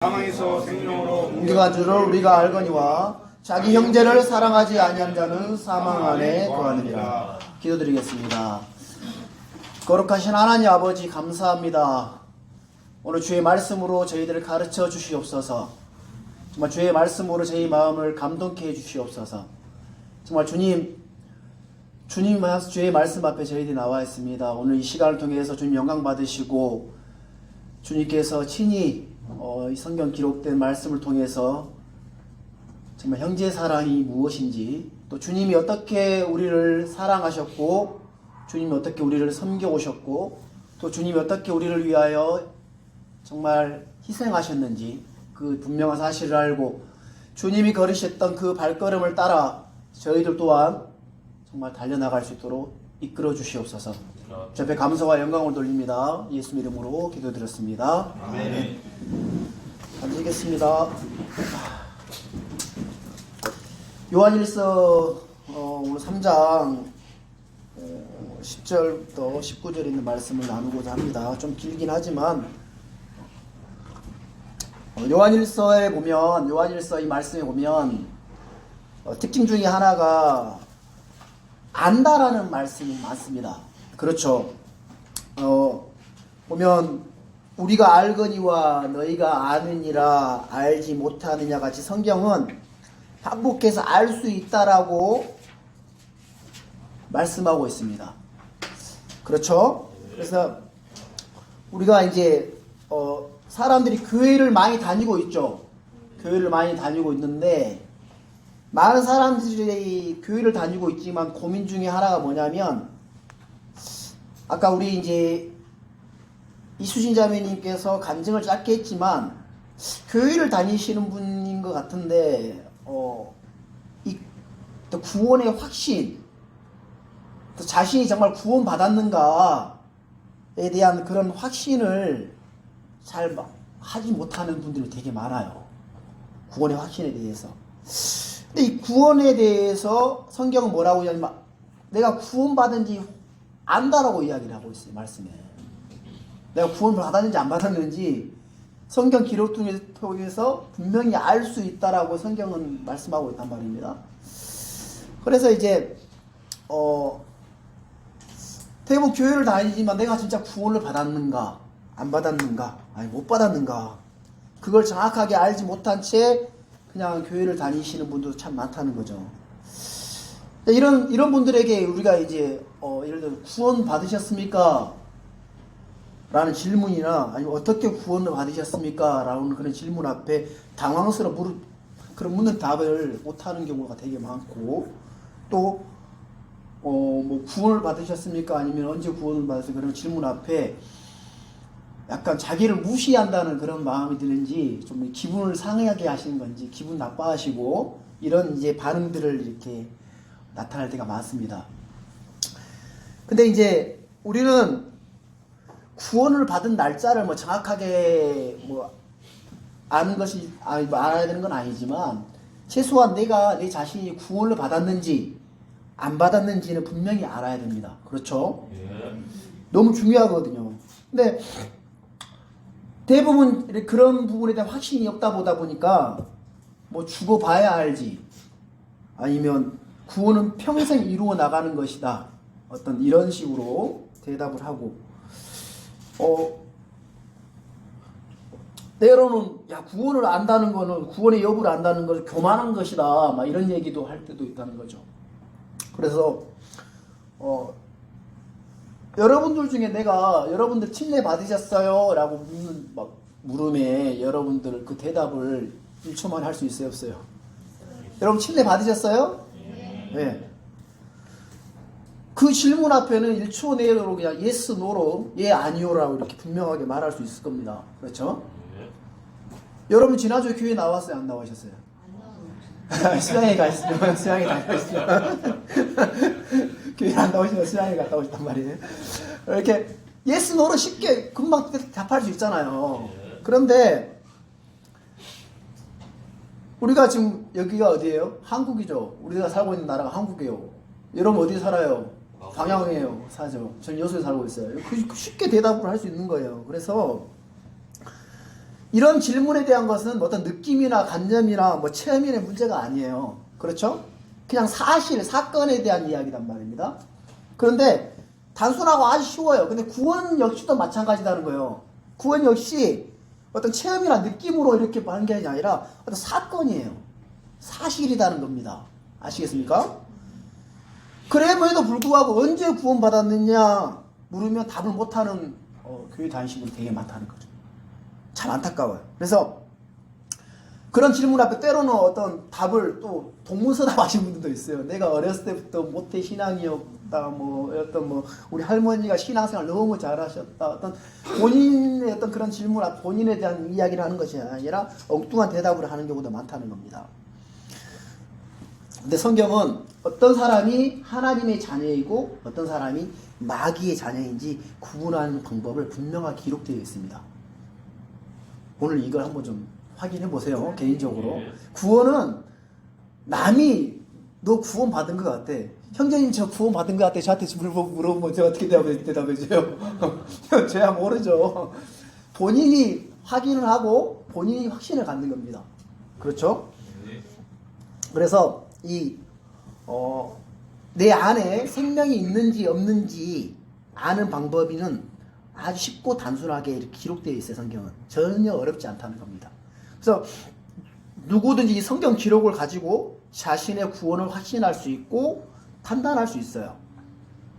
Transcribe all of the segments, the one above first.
사망에서 생명으로 옮겨간 줄을 우리가 알거니와 자기 형제를 사랑하지 아니한 자는 사망 안에 거하느니라. 기도드리겠습니다. 거룩하신 하나님 아버지 감사합니다. 오늘 주의 말씀으로 저희들을 가르쳐 주시옵소서. 정말 주의 말씀으로 저희 마음을 감동케 해 주시옵소서. 정말 주님 주의 말씀 앞에 저희들이 나와 있습니다. 오늘 이 시간을 통해서 주님 영광 받으시고 주님께서 친히 이 성경 기록된 말씀을 통해서 정말 형제 사랑이 무엇인지, 또 주님이 어떻게 우리를 사랑하셨고 주님이 어떻게 우리를 섬겨오셨고 또 주님이 어떻게 우리를 위하여 정말 희생하셨는지 그 분명한 사실을 알고 주님이 걸으셨던 그 발걸음을 따라 저희들 또한 정말 달려나갈 수 있도록 이끌어 주시옵소서. 주 앞에 감사와 영광을 돌립니다. 예수 이름으로 기도드렸습니다. 아멘. 앉으겠습니다. 요한일서 오늘 3장 10절부터 19절 있는 말씀을 나누고자 합니다. 좀 길긴 하지만 요한일서 이 말씀에 보면 특징 중에 하나가 안다라는 말씀이 많습니다. 그렇죠. 보면 우리가 알거니와 너희가 아느니라 알지 못하느냐 같이 성경은 반복해서 알 수 있다라고 말씀하고 있습니다. 그렇죠? 그래서 우리가 이제 사람들이 교회를 많이 다니고 있죠. 교회를 많이 다니고 있는데 많은 사람들이 교회를 다니고 있지만 고민 중에 하나가 뭐냐면, 아까 우리 이제 이수진 자매님께서 간증을 짧게 했지만 교회를 다니시는 분인 것 같은데 또 구원의 확신, 또 자신이 정말 구원 받았는가에 대한 그런 확신을 잘 하지 못하는 분들이 되게 많아요. 구원의 확신에 대해서. 근데 이 구원에 대해서 성경은 뭐라고 하냐면 내가 구원받은지 안다라고 이야기를 하고 있어요. 말씀에 내가 구원을 받았는지 안 받았는지 성경 기록 통해서 분명히 알 수 있다라고 성경은 말씀하고 있단 말입니다. 그래서 이제 대부분 교회를 다니지만 내가 진짜 구원을 받았는가 안 받았는가 아니 못 받았는가 그걸 정확하게 알지 못한 채 그냥 교회를 다니시는 분도 참 많다는 거죠. 이런 분들에게 우리가 이제 예를 들어 구원 받으셨습니까? 라는 질문이나 아니면 어떻게 구원을 받으셨습니까? 라는 그런 질문 앞에 당황스러워 그런 묻는 답을 못하는 경우가 되게 많고, 또 뭐 구원을 받으셨습니까? 아니면 언제 구원을 받으셨습니까? 그런 질문 앞에 약간 자기를 무시한다는 그런 마음이 드는지 좀 기분을 상하게 하시는 건지 기분 나빠하시고 이런 이제 반응들을 이렇게 나타날 때가 많습니다. 근데 이제 우리는 구원을 받은 날짜를 뭐 정확하게 뭐 알아야 되는 건 아니지만 최소한 내 자신이 구원을 받았는지 안 받았는지는 분명히 알아야 됩니다. 그렇죠? 너무 중요하거든요. 근데 대부분 그런 부분에 대한 확신이 없다 보니까 뭐 죽어봐야 알지, 아니면 구원은 평생 이루어 나가는 것이다, 어떤 이런 식으로 대답을 하고 때로는 구원을 안다는 거는, 구원의 여부를 안다는 것은 교만한 것이다, 막 이런 얘기도 할 때도 있다는 거죠. 그래서 여러분들 중에 여러분들 침례 받으셨어요? 라고 물음에 여러분들 그 대답을 1초만 할 수 있어요, 없어요? 여러분 침례 받으셨어요? 네. 그 질문 앞에는 1초 내로 그냥 yes, no로 예, 아니요라고 이렇게 분명하게 말할 수 있을 겁니다. 그렇죠? 여러분 지난주에 교회 나왔어요? 안 나오셨어요? 수양회 가시죠. 수양회 다녀오시죠. 교회 안 나오시면 수양회 갔다 오셨단 말이에요. 이렇게 yes, no로 쉽게 금방 답할 수 있잖아요. 그런데 우리가 지금 여기가 어디예요? 한국이죠. 우리가 살고 있는 나라가 한국이에요. 여러분 어디 살아요? 광양이에요. 사죠. 전 여수에 살고 있어요. 쉽게 대답을 할 수 있는 거예요. 그래서 이런 질문에 대한 것은 뭐 어떤 느낌이나 관념이나 뭐 체험인의 문제가 아니에요. 그렇죠? 그냥 사실, 사건에 대한 이야기란 말입니다. 그런데 단순하고 아주 쉬워요. 근데 구원 역시도 마찬가지다는 거예요. 구원 역시 어떤 체험이나 느낌으로 이렇게 하는 게 아니라 어떤 사건이에요. 사실이라는 겁니다. 아시겠습니까? 그럼에도 불구하고 언제 구원받았느냐 물으면 답을 못하는 교회 다니시는 분이 되게 많다는 거죠. 참 안타까워요. 그래서 그런 질문 앞에 때로는 어떤 답을 또 동문서답 하시는 분들도 있어요. 내가 어렸을 때부터 모태 신앙이었다, 뭐 우리 할머니가 신앙생활 너무 잘하셨다. 어떤 본인의 어떤 그런 질문 앞 본인에 대한 이야기를 하는 것이 아니라 엉뚱한 대답을 하는 경우도 많다는 겁니다. 근데 성경은 어떤 사람이 하나님의 자녀이고 어떤 사람이 마귀의 자녀인지 구분하는 방법을 분명하게 기록되어 있습니다. 오늘 이걸 한번 좀 확인해 보세요. 개인적으로. 구원은 남이 너 구원 받은 것 같아. 형제님 저 구원 받은 것 같아. 저한테 물어보면 제가 어떻게 대답해줘요? 저야 모르죠. 본인이 확인을 하고 본인이 확신을 갖는 겁니다. 그렇죠? 그래서 내 안에 생명이 있는지 없는지 아는 방법이는 아주 쉽고 단순하게 이렇게 기록되어 있어요. 성경은 전혀 어렵지 않다는 겁니다. 그래서 누구든지 이 성경 기록을 가지고 자신의 구원을 확신할 수 있고 판단할 수 있어요.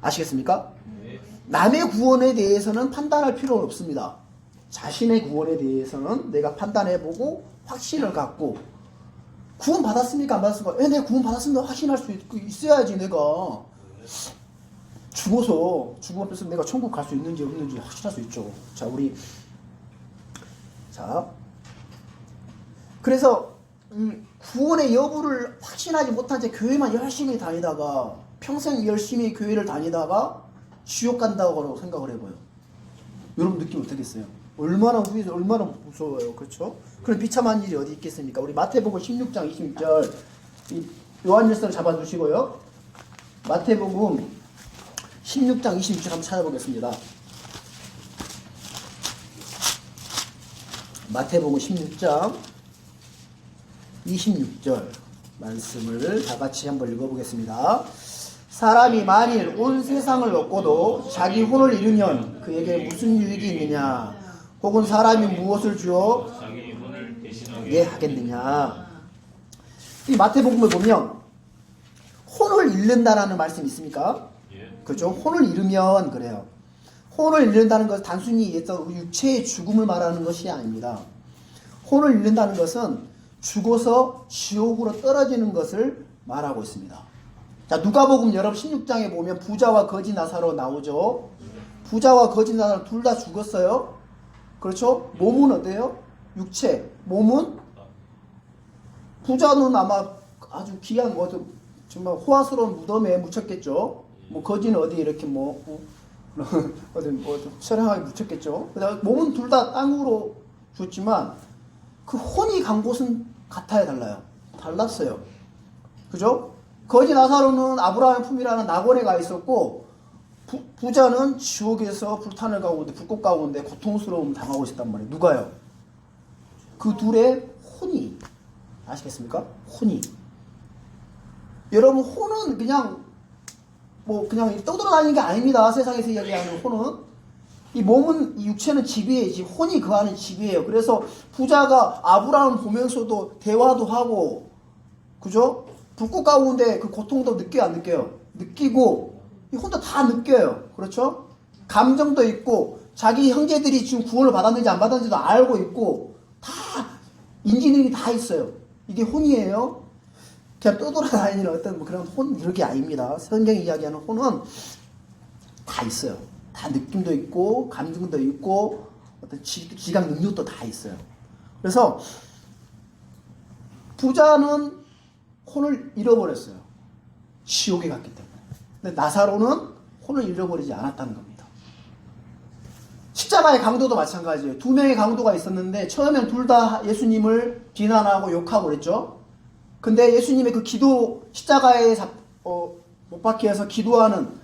아시겠습니까? 남의 구원에 대해서는 판단할 필요는 없습니다. 자신의 구원에 대해서는 내가 판단해보고 확신을 갖고 구원 받았습니까? 안 받았습니까? 내가 구원 받았습니다. 확신할 수 있어야지. 내가 죽어서 내가 천국 갈 수 있는지 없는지 확신할 수 있죠. 그래서 구원의 여부를 확신하지 못한 채 교회만 열심히 다니다가 평생 열심히 교회를 다니다가 지옥 간다고 생각을 해봐요. 여러분 느낌 어떻겠어요? 얼마나 무서워요. 그렇죠? 그런 비참한 일이 어디 있겠습니까? 우리 마태복음 16장 26절 요한일서를 잡아주시고요. 마태복음 16장 26절 한번 찾아보겠습니다. 마태복음 16장 26절 말씀을 다 같이 한번 읽어보겠습니다. 사람이 만일 온 세상을 얻고도 자기 혼을 잃으면 그에게 무슨 유익이 있느냐? 혹은 사람이 무엇을 주어 예 하겠느냐? 이 마태복음을 보면 혼을 잃는다라는 말씀이 있습니까? 그렇죠? 혼을 잃으면 그래요. 혼을 잃는다는 것은 단순히 육체의 죽음을 말하는 것이 아닙니다. 혼을 잃는다는 것은 죽어서 지옥으로 떨어지는 것을 말하고 있습니다. 자, 누가복음 여러분 16장에 보면 부자와 거지 나사로 나오죠. 부자와 거지 나사로 둘 다 죽었어요. 그렇죠? 몸은 어때요? 육체. 몸은 부자는 아마 아주 귀한 정말 호화스러운 무덤에 묻혔겠죠. 거지는 어디 이렇게 어디 처량하게 묻혔겠죠. 몸은 둘 다 땅으로 죽었지만 그 혼이 간 곳은 같아요, 달라요? 달랐어요. 그죠? 거지 나사로는 아브라함의 품이라는 낙원에 가 있었고 부자는 지옥에서 불탄을 가운데 불꽃 가운데 고통스러움 당하고 있었단 말이에요. 누가요? 그 둘의 혼이 아시겠습니까? 혼이. 여러분 혼은 그냥 떠돌아다니는 게 아닙니다. 세상에서 이야기하는 혼은 이 몸은 이 육체는 지배이지 혼이 그 안에 지배예요. 그래서 부자가 아브라함을 보면서도 대화도 하고 그죠? 불꽃 가운데 그 고통도 느껴요, 안 느껴요? 느끼고 이 혼도 다 느껴요. 그렇죠? 감정도 있고 자기 형제들이 지금 구원을 받았는지 안 받았는지도 알고 있고 다 인지능이 다 있어요. 이게 혼이에요. 그냥 떠돌아다니는 어떤 그런 혼 이런 게 아닙니다. 성경이 이야기하는 혼은 다 있어요. 다 느낌도 있고 감정도 있고 어떤 지각 능력도 다 있어요. 그래서 부자는 혼을 잃어버렸어요. 지옥에 갔기 때문에. 근데 나사로는 혼을 잃어버리지 않았다는 겁니다. 십자가의 강도도 마찬가지예요. 두 명의 강도가 있었는데 처음엔 둘 다 예수님을 비난하고 욕하고 그랬죠. 근데 예수님의 그 기도 십자가에 못 박혀 해서 기도하는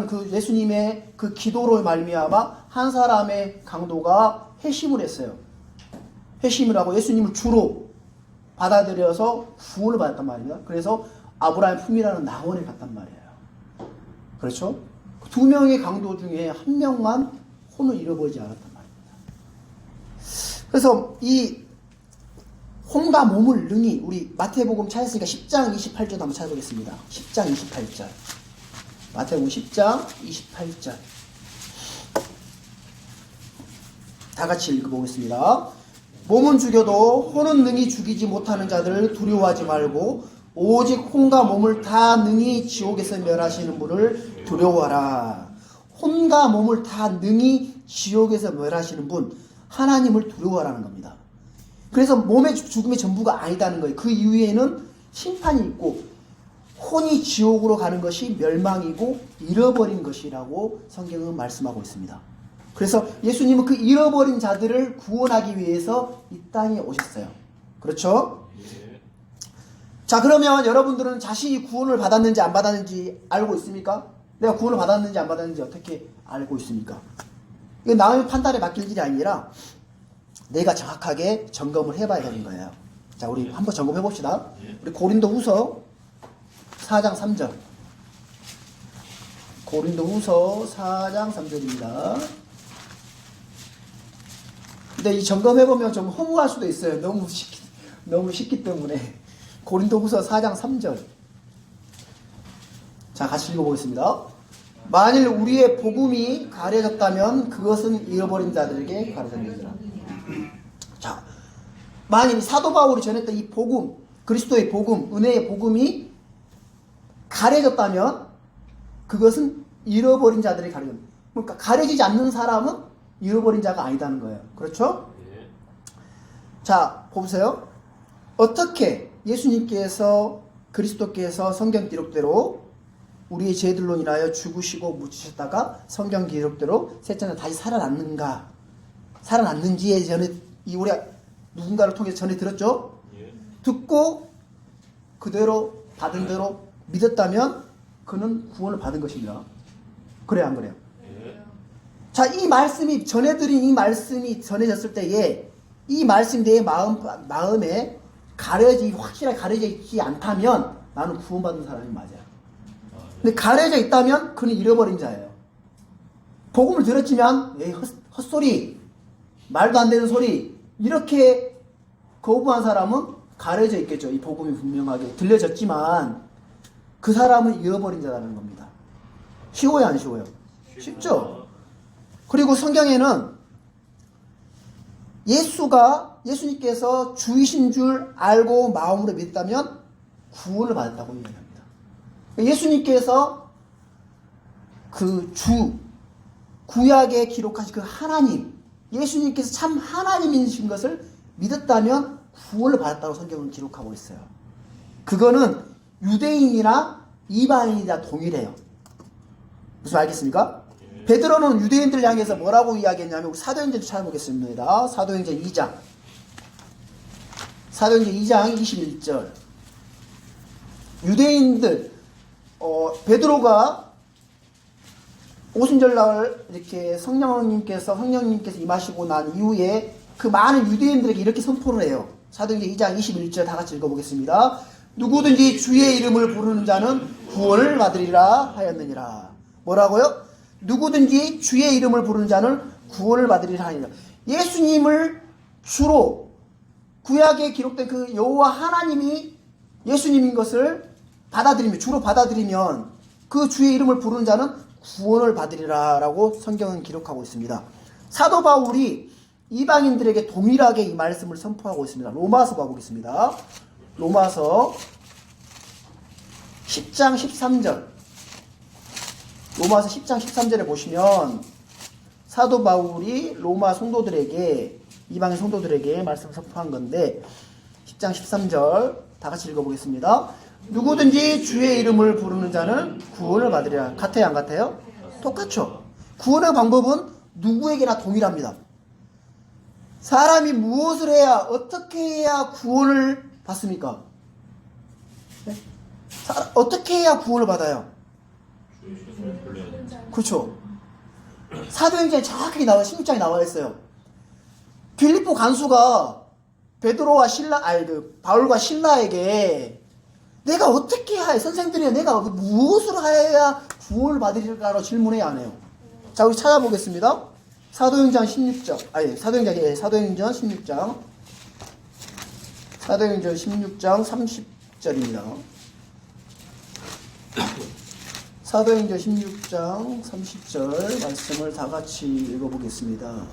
그 예수님의 그 기도로 말미암아 한 사람의 강도가 회심을 했어요. 회심을 하고 예수님을 주로 받아들여서 구원을 받았단 말입니다. 그래서 아브라함의 품이라는 낙원에 갔단 말이에요. 그렇죠? 두 명의 강도 중에 한 명만 혼을 잃어버리지 않았단 말입니다. 그래서 이 혼과 몸을 능히 우리 마태복음 찾았으니까 10장 28절 한번 찾아보겠습니다. 10장 28절. 마태복음 10장 28절. 다 같이 읽어보겠습니다. 몸은 죽여도 혼은 능히 죽이지 못하는 자들을 두려워하지 말고 오직 혼과 몸을 다 능히 지옥에서 멸하시는 분을 두려워하라. 혼과 몸을 다 능히 지옥에서 멸하시는 분, 하나님을 두려워하라는 겁니다. 그래서 몸의 죽음이 전부가 아니다는 거예요. 그 이후에는 심판이 있고 혼이 지옥으로 가는 것이 멸망이고 잃어버린 것이라고 성경은 말씀하고 있습니다. 그래서 예수님은 그 잃어버린 자들을 구원하기 위해서 이 땅에 오셨어요. 그렇죠? 자, 그러면 여러분들은 자신이 구원을 받았는지 안 받았는지 알고 있습니까? 내가 구원을 받았는지 안 받았는지 어떻게 알고 있습니까? 이건 남의 판단에 맡길 일이 아니라 내가 정확하게 점검을 해봐야 되는 거예요. 자, 우리 한번 점검해 봅시다. 우리 고린도후서 4장 3절. 고린도후서 4장 3절입니다. 근데 이 점검해보면 좀 허무할 수도 있어요. 너무 쉽기 때문에. 고린도후서 4장 3절. 자, 같이 읽어보겠습니다. 만일 우리의 복음이 가려졌다면 그것은 잃어버린 자들에게 가려졌느니라. 자, 만일 사도 바울이 전했던 이 복음, 그리스도의 복음, 은혜의 복음이 가려졌다면 그것은 잃어버린 자들에게 가려졌다. 그러니까 가려지지 않는 사람은 잃어버린 자가 아니다는 거예요. 그렇죠? 자, 보세요. 어떻게 예수님께서 그리스도께서 성경 기록대로 우리의 죄들로 인하여 죽으시고 묻히셨다가 성경 기록대로 셋째 날 다시 살아났는가? 살아났는지에 전에 우리가 누군가를 통해서 전해 들었죠? 듣고 그대로 받은 대로 믿었다면 그는 구원을 받은 것입니다. 그래요, 안 그래요? 자, 이 말씀이 전해드린 이 말씀이 전해졌을 때에 이 말씀이 내 마음에 확실하게 가려져 있지 않다면 나는 구원받은 사람이 맞아요. 근데 가려져 있다면 그는 잃어버린 자예요. 복음을 들었지만 에이, 헛소리, 말도 안 되는 소리 이렇게 거부한 사람은 가려져 있겠죠. 이 복음이 분명하게 들려졌지만 그 사람은 잃어버린 자라는 겁니다. 쉬워요, 안 쉬워요? 쉽죠? 그리고 성경에는 예수님께서 주이신 줄 알고 마음으로 믿다면 구원을 받았다고 이야기합니다. 예수님께서 그 구약에 기록하신 그 하나님, 예수님께서 참 하나님이신 것을 믿었다면 구원을 받았다고 성경은 기록하고 있어요. 그거는 유대인이나 이방인이나 동일해요. 무슨 말 알겠습니까? 베드로는 유대인들 향해서 뭐라고 이야기했냐면 사도행전 찾아보겠습니다. 사도행전 2장 21절. 유대인들 베드로가 오순절날 이렇게 성령님께서 임하시고 난 이후에 그 많은 유대인들에게 이렇게 선포를 해요. 사도행전 2장 21절 다 같이 읽어보겠습니다. 누구든지 주의 이름을 부르는 자는 구원을 받으리라 하였느니라. 뭐라고요? 누구든지 주의 이름을 부르는 자는 구원을 받으리라 하니라. 예수님을 주로 구약에 기록된 그 여호와 하나님이 예수님인 것을 주로 받아들이면 그 주의 이름을 부르는 자는 구원을 받으리라 라고 성경은 기록하고 있습니다. 사도 바울이 이방인들에게 동일하게 이 말씀을 선포하고 있습니다. 로마서 봐보겠습니다. 로마서 10장 13절. 로마서 10장 13절에 보시면 사도 바울이 로마 성도들에게 이방인 성도들에게 말씀을 선포한 건데 10장 13절 다 같이 읽어보겠습니다. 누구든지 주의 이름을 부르는 자는 구원을 받으리라. 같아요, 안 같아요? 똑같죠. 구원의 방법은 누구에게나 동일합니다. 사람이 무엇을 해야 어떻게 해야 구원을 받습니까? 네? 어떻게 해야 구원을 받아요? 그렇죠. 사도행전에 정확하게 16장에 나와 있어요. 빌립보 간수가 베드로와 바울과 신라에게 내가 어떻게 해야, 선생들이 내가 무엇을 해야 구원을 받으리라고 질문해야 하네요. 자, 우리 찾아보겠습니다. 사도행전 16장, 사도행전 16장. 사도행전 16장 30절입니다. 사도행전 16장 30절 말씀을 다 같이 읽어보겠습니다.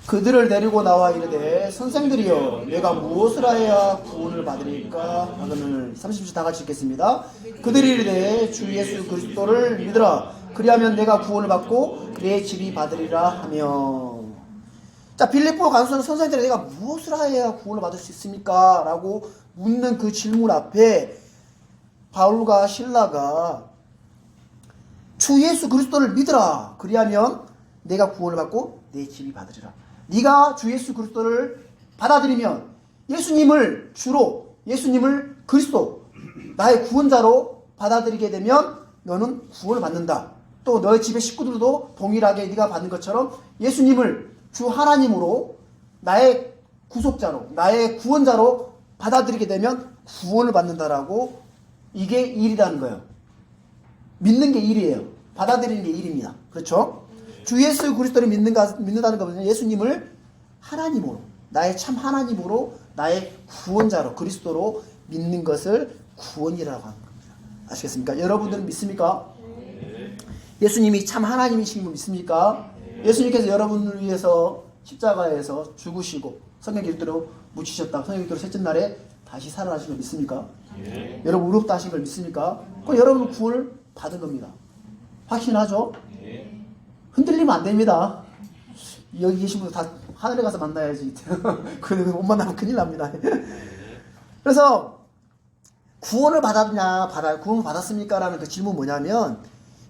그들을 데리고 나와 이르되 선생들이여 내가 무엇을 하여야 구원을 받으리까 하거늘. 30절 다 같이 읽겠습니다. 그들이 이르되 주 예수 그리스도를 믿으라 그리하면 내가 구원을 받고 내 집이 받으리라 하며. 자, 빌립보 간수는 선생들이 내가 무엇을 하여야 구원을 받을 수 있습니까? 라고 묻는 그 질문 앞에 바울과 신라가 주 예수 그리스도를 믿으라 그리하면 내가 구원을 받고 내 집이 받으리라. 네가 주 예수 그리스도를 받아들이면 예수님을 주로, 예수님을 그리스도, 나의 구원자로 받아들이게 되면 너는 구원을 받는다. 또 너의 집의 식구들도 동일하게 네가 받는 것처럼 예수님을 주 하나님으로 나의 구속자로, 나의 구원자로 받아들이게 되면 구원을 받는다라고. 이게 일이라는 거예요. 믿는 게 일이에요. 받아들이는 게 일입니다. 그렇죠? 주 예수 그리스도를 믿는다는 것은 예수님을 하나님으로, 나의 참 하나님으로, 나의 구원자로, 그리스도로 믿는 것을 구원이라고 하는 겁니다. 아시겠습니까? 여러분들은 믿습니까? 예수님이 참 하나님이신 거 믿습니까? 예수님께서 여러분을 위해서 십자가에서 죽으시고 성경 기록대로 묻히셨다. 성경 기록대로 셋째 날에 다시 살아나신 걸 믿습니까? 여러분 의롭다 하신 걸 믿습니까? 그럼 여러분은 구원을 받은 겁니다. 확신하죠? 흔들리면 안 됩니다. 여기 계신 분들 다 하늘에 가서 만나야지. 그런데 못 만나면 큰일 납니다. 그래서 구원을 받았냐, 구원을 받았습니까? 라는 그 질문 뭐냐면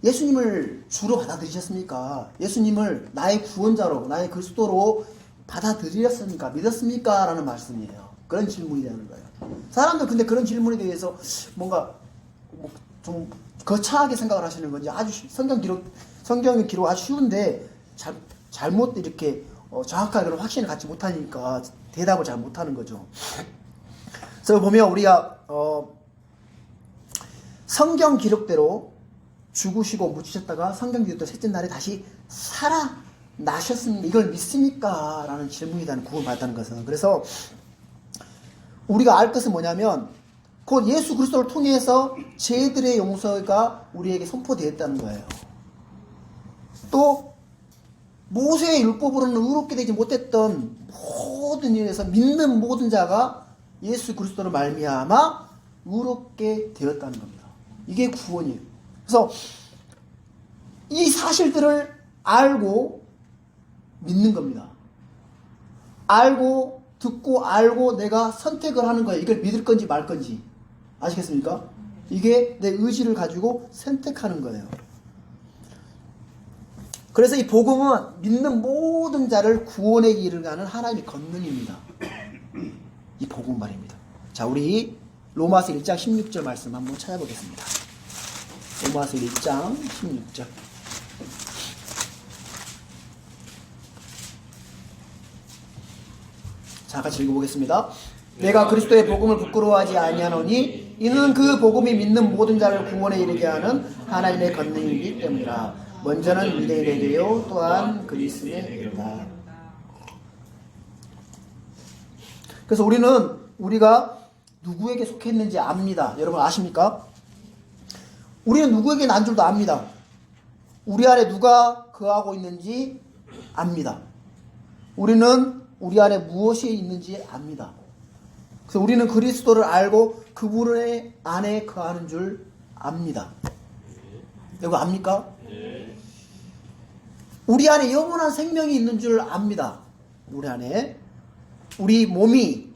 예수님을 주로 받아들이셨습니까? 예수님을 나의 구원자로, 나의 그리스도로 받아들였습니까? 믿었습니까? 라는 말씀이에요. 그런 질문이라는 거예요. 사람들 근데 그런 질문에 대해서 뭔가 좀 거창하게 생각을 하시는 건지 아주 성경의 기록 아주 쉬운데 잘못 이렇게 정확하게 그런 확신을 갖지 못하니까 대답을 잘 못하는 거죠. 그래서 보면 우리가 성경 기록대로 죽으시고 묻히셨다가 성경 기록대로 셋째 날에 다시 살아나셨습니까? 이걸 믿습니까? 라는 질문이라는 구원받았다는 것은. 그래서 우리가 알 것은 뭐냐면 곧 예수 그리스도를 통해서 죄들의 용서가 우리에게 선포되었다는 거예요. 또 모세의 율법으로는 의롭게 되지 못했던 모든 일에서 믿는 모든 자가 예수 그리스도를 말미암아 의롭게 되었다는 겁니다. 이게 구원이에요. 그래서 이 사실들을 알고 믿는 겁니다. 알고 듣고 알고 내가 선택을 하는 거예요. 이걸 믿을 건지 말 건지. 아시겠습니까? 이게 내 의지를 가지고 선택하는 거예요. 그래서 이 복음은 믿는 모든 자를 구원에 이르가는 하나님의 권능입니다. 이 복음 말입니다. 자, 우리 로마서 1장 16절 말씀 한번 찾아보겠습니다. 로마서 1장 16절. 자, 같이 읽어보겠습니다. 내가 그리스도의 복음을 부끄러워하지 아니하노니 이는 그 복음이 믿는 모든 자를 구원에 이르게 하는 하나님의 권능이기 때문이라. 먼저는 유대인에게요 또한 그리스도에게라. 그래서 우리가 누구에게 속했는지 압니다. 여러분 아십니까? 우리는 누구에게 난 줄도 압니다. 우리 안에 누가 거하고 있는지 압니다. 우리는 우리 안에 무엇이 있는지 압니다. 그래서 우리는 그리스도를 알고 그분의 안에 거하는 줄 압니다. 이거 압니까? 우리 안에 영원한 생명이 있는 줄 압니다. 우리 안에 우리 몸이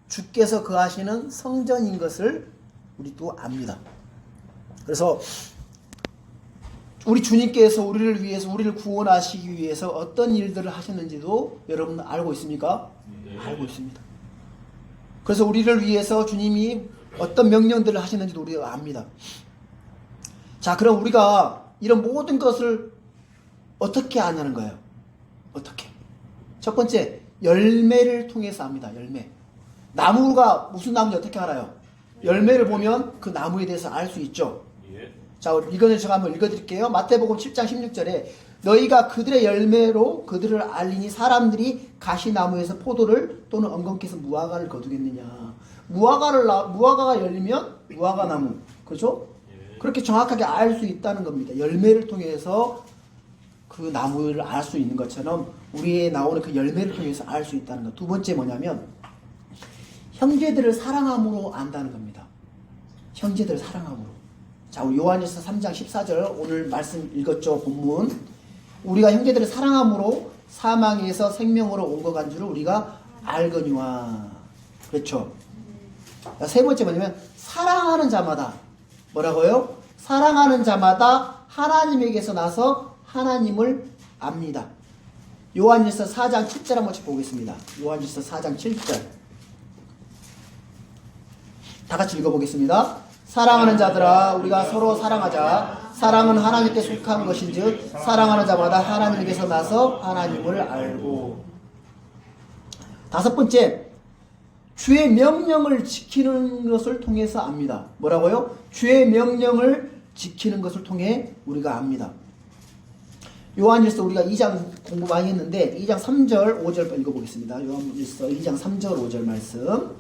주께서 거하시는 성전인 것을 우리도 압니다. 그래서 우리 주님께서 우리를 위해서, 우리를 구원하시기 위해서 어떤 일들을 하셨는지도 여러분 알고 있습니까? 네. 알고 있습니다. 그래서 우리를 위해서 주님이 어떤 명령들을 하셨는지도 우리가 압니다. 자, 그럼 우리가 이런 모든 것을 어떻게 아냐는 거예요. 어떻게? 첫 번째, 열매를 통해서 압니다. 열매. 나무가 무슨 나무인지 어떻게 알아요? 열매를 보면 그 나무에 대해서 알 수 있죠. 자, 이거는 제가 한번 읽어드릴게요. 마태복음 7장 16절에 너희가 그들의 열매로 그들을 알리니 사람들이 가시나무에서 포도를 또는 엉겅퀴에서 무화과를 거두겠느냐. 무화과가 열리면 무화과 나무, 그렇죠? 그렇게 정확하게 알 수 있다는 겁니다. 열매를 통해서 그 나무를 알 수 있는 것처럼 우리의 나오는 그 열매를 통해서 알 수 있다는 것. 두 번째 뭐냐면 형제들을 사랑함으로 안다는 겁니다. 형제들을 사랑함으로. 자, 우리 요한일서 3장 14절 오늘 말씀 읽었죠, 본문. 우리가 형제들을 사랑함으로 사망에서 생명으로 옮겨간 줄을 우리가 알거니와. 그렇죠. 세 번째 뭐냐면 사랑하는 자마다 뭐라고요? 사랑하는 자마다 하나님에게서 나서 하나님을 압니다. 요한일서 4장 7절 한번 보겠습니다. 요한일서 4장 7절 다 같이 읽어보겠습니다. 사랑하는 자들아 우리가 서로 사랑하자. 사랑은 하나님께 속한 것인즉 사랑하는 자마다 하나님께서 나서 하나님을 알고. 다섯 번째, 주의 명령을 지키는 것을 통해서 압니다. 뭐라고요? 주의 명령을 지키는 것을 통해 우리가 압니다. 요한일서 우리가 2장 공부 많이 했는데 2장 3절 5절 읽어보겠습니다. 요한일서 2장 3절 5절 말씀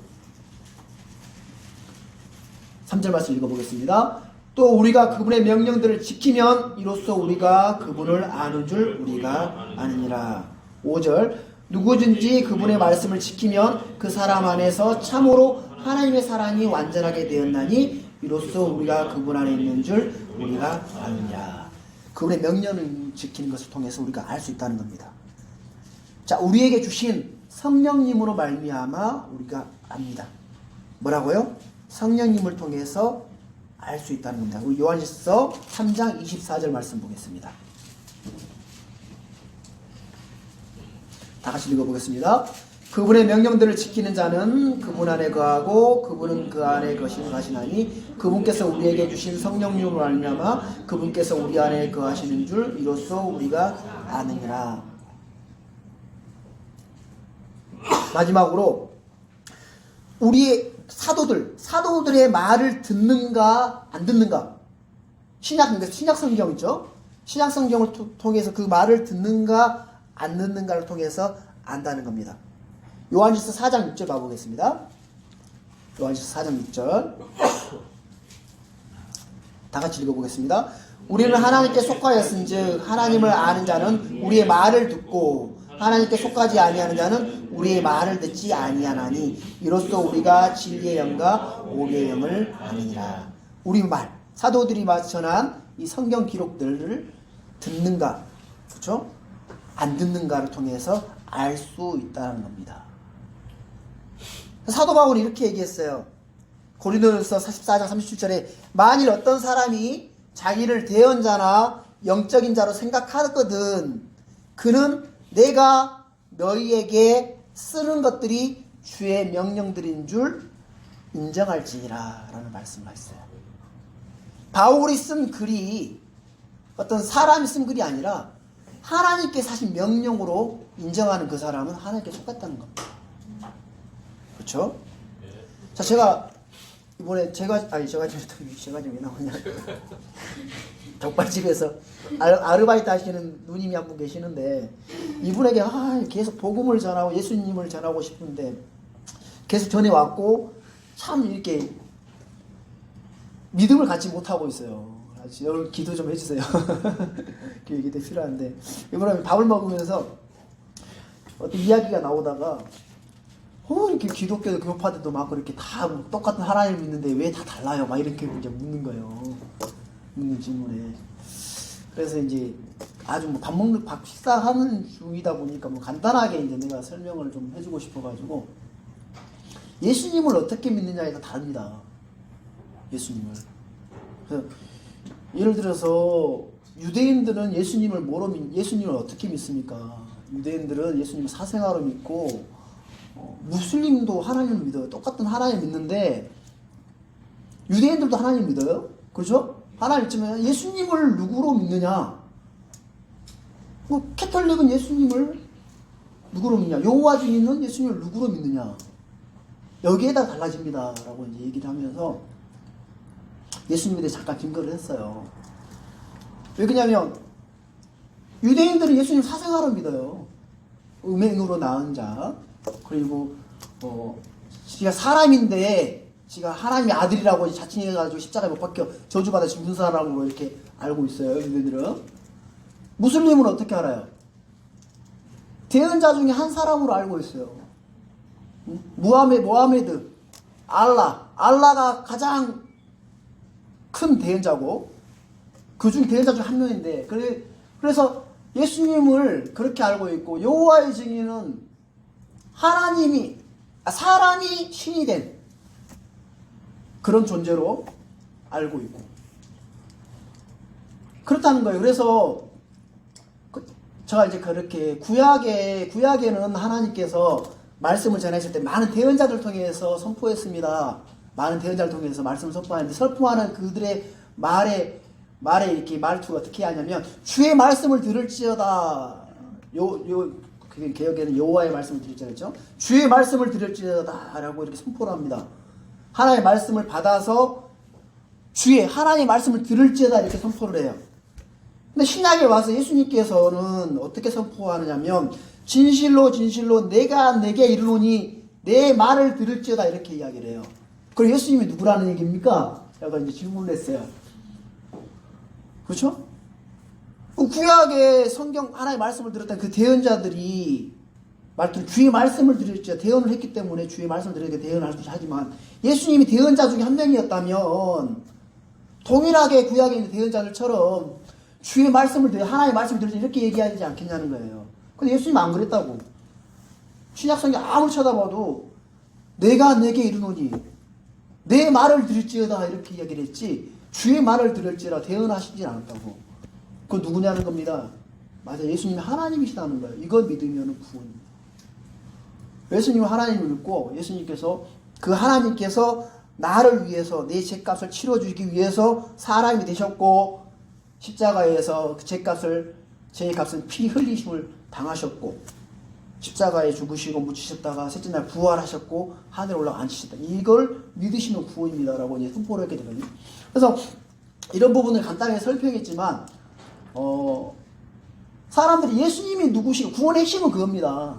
3절 말씀 읽어보겠습니다. 또 우리가 그분의 명령들을 지키면 이로써 우리가 그분을 아는 줄 우리가 아느니라. 5절 누구든지 그분의 말씀을 지키면 그 사람 안에서 참으로 하나님의 사랑이 완전하게 되었나니 이로써 우리가 그분 안에 있는 줄 우리가 아느니라. 그분의 명령을 지키는 것을 통해서 우리가 알 수 있다는 겁니다. 자, 우리에게 주신 성령님으로 말미암아 우리가 압니다. 뭐라고요? 성령님을 통해서 알 수 있다는 겁니다. 우리 요한일서 3장 24절 말씀 보겠습니다. 다 같이 읽어보겠습니다. 그분의 명령들을 지키는 자는 그분 안에 거하고 그분은 그 안에 거하시나니 그분께서 우리에게 주신 성령님으로 말미암아 그분께서 우리 안에 거하시는 줄 이로써 우리가 아느니라. 마지막으로 우리의 사도들의 말을 듣는가 안 듣는가. 신약 성경 있죠. 신약 성경을 통해서 그 말을 듣는가 안 듣는가를 통해서 안다는 겁니다. 요한일서 4장 6절 봐보겠습니다. 요한일서 4장 6절 다 같이 읽어보겠습니다. 우리는 하나님께 속하였은즉 하나님을 아는 자는 우리의 말을 듣고 하나님께 속하지 아니하는 자는 우리의 말을 듣지 아니하나니 이로써 우리가 진리의 영과 오류의 영을 아느니라. 우리 말, 사도들이 전한 이 성경 기록들을 듣는가, 그렇죠? 안 듣는가를 통해서 알 수 있다는 겁니다. 사도 바울이 이렇게 얘기했어요. 고린도전서 44장 37절에 만일 어떤 사람이 자기를 대언자나 영적인 자로 생각하거든 그는 내가 너희에게 쓰는 것들이 주의 명령들인 줄 인정할지니라 라는 말씀을 했어요. 바울이 쓴 글이 어떤 사람이 쓴 글이 아니라 하나님께서 하신 명령으로 인정하는 그 사람은 하나님께 속았다는 겁니다. 그렇죠? 자, 제가 이번에 제가 좀 왜 나오냐. 족발집에서 아르바이트 하시는 누님이 한 분 계시는데 이분에게 계속 복음을 전하고 예수님을 전하고 싶은데 계속 전해왔고 참 이렇게 믿음을 갖지 못하고 있어요. 여러분 기도 좀 해주세요. 그 얘기도 필요한데 이번에 밥을 먹으면서 어떤 이야기가 나오다가 이렇게 기독교 교파들도 막 그렇게 다 똑같은 하나님을 믿는데 왜 다 달라요? 막 이렇게 이제 묻는 거예요. 묻는 질문에. 그래서 이제 아주 밥 식사하는 중이다 보니까 간단하게 이제 내가 설명을 좀 해주고 싶어가지고 예수님을 어떻게 믿느냐에 다 다릅니다. 예수님을. 그래서 예를 들어서 유대인들은 예수님을 어떻게 믿습니까? 유대인들은 예수님을 사생아로 믿고 무슬림도 하나님을 믿어요. 똑같은 하나님 믿는데 유대인들도 하나님 믿어요. 그렇죠? 하나님 믿지만 예수님을 누구로 믿느냐? 캐톨릭은 예수님을 누구로 믿냐? 여호와 증인은 예수님을 누구로 믿느냐? 여기에다 달라집니다. 라고 이제 얘기를 하면서 예수님에 대해 잠깐 증거를 했어요. 왜 그러냐면 유대인들은 예수님 사생아로 믿어요. 음행으로 낳은 자, 그리고 지가 사람인데 지가 하나님의 아들이라고 자칭해가지고 십자가에 못 박혀 저주받아 죽는 사람으로 이렇게 알고 있어요. 유대인들은. 무슬림은 어떻게 알아요? 대언자 중에 한 사람으로 알고 있어요. 모하메드, 알라가 가장 큰 대언자고 그중 대언자 중 한 명인데 그래서 예수님을 그렇게 알고 있고 여호와의 증인은 사람이 신이 된 그런 존재로 알고 있고 그렇다는 거예요. 그래서 제가 이제 그렇게 구약에는 하나님께서 말씀을 전했을 때 많은 대언자들 통해서 선포했습니다. 많은 대언자를 통해서 말씀을 선포하는데 선포하는 그들의 말에 이렇게 말투가 어떻게 하냐면 주의 말씀을 들을지어다. 개혁에는 여호와의 말씀을 들을지어다. 그렇죠? 주의 말씀을 들을지어다라고 이렇게 선포를 합니다. 하나님의 말씀을 받아서 하나님의 말씀을 들을지어다 이렇게 선포를 해요. 근데 신약에 와서 예수님께서는 어떻게 선포하느냐면 진실로 내가 내게 이르노니 내 말을 들을지어다 이렇게 이야기를 해요. 그럼 예수님이 누구라는 얘기입니까? 약간 이제 질문을 했어요. 그렇죠? 구약의 성경 하나의 말씀을 들었던 그 대언자들이 주의 말씀을 들을지어다 대언을 했기 때문에 주의 말씀을 들으니까 대언을 할 수 하지만 예수님이 대언자 중에 한 명이었다면 동일하게 구약에 있는 대언자들처럼 주의 말씀을 하나의 말씀을 들을지 이렇게 얘기하지 않겠냐는 거예요. 근데 예수님은 안 그랬다고. 신약 성경 아무리 쳐다봐도 내가 내게 이르노니 내 말을 들을지어다 이렇게 이야기를 했지 주의 말을 들을지라 대언하시지 않았다고. 그건 누구냐는 겁니다. 맞아, 예수님이 하나님이시다는 거예요. 이걸 믿으면 구원입니다. 예수님은 하나님을 믿고 예수님께서 나를 위해서 내 죄값을 치러주기 위해서 사람이 되셨고 십자가에서 그 죄의 값은 피 흘리심을 당하셨고 십자가에 죽으시고 묻히셨다가 셋째 날 부활하셨고 하늘에 올라가 앉으셨다. 이걸 믿으시면 구원입니다라고 이제 선포를 했게 되거든요. 그래서 이런 부분을 간단하게 설명했지만 사람들이 예수님이 누구시고 구원의 핵심은 그겁니다.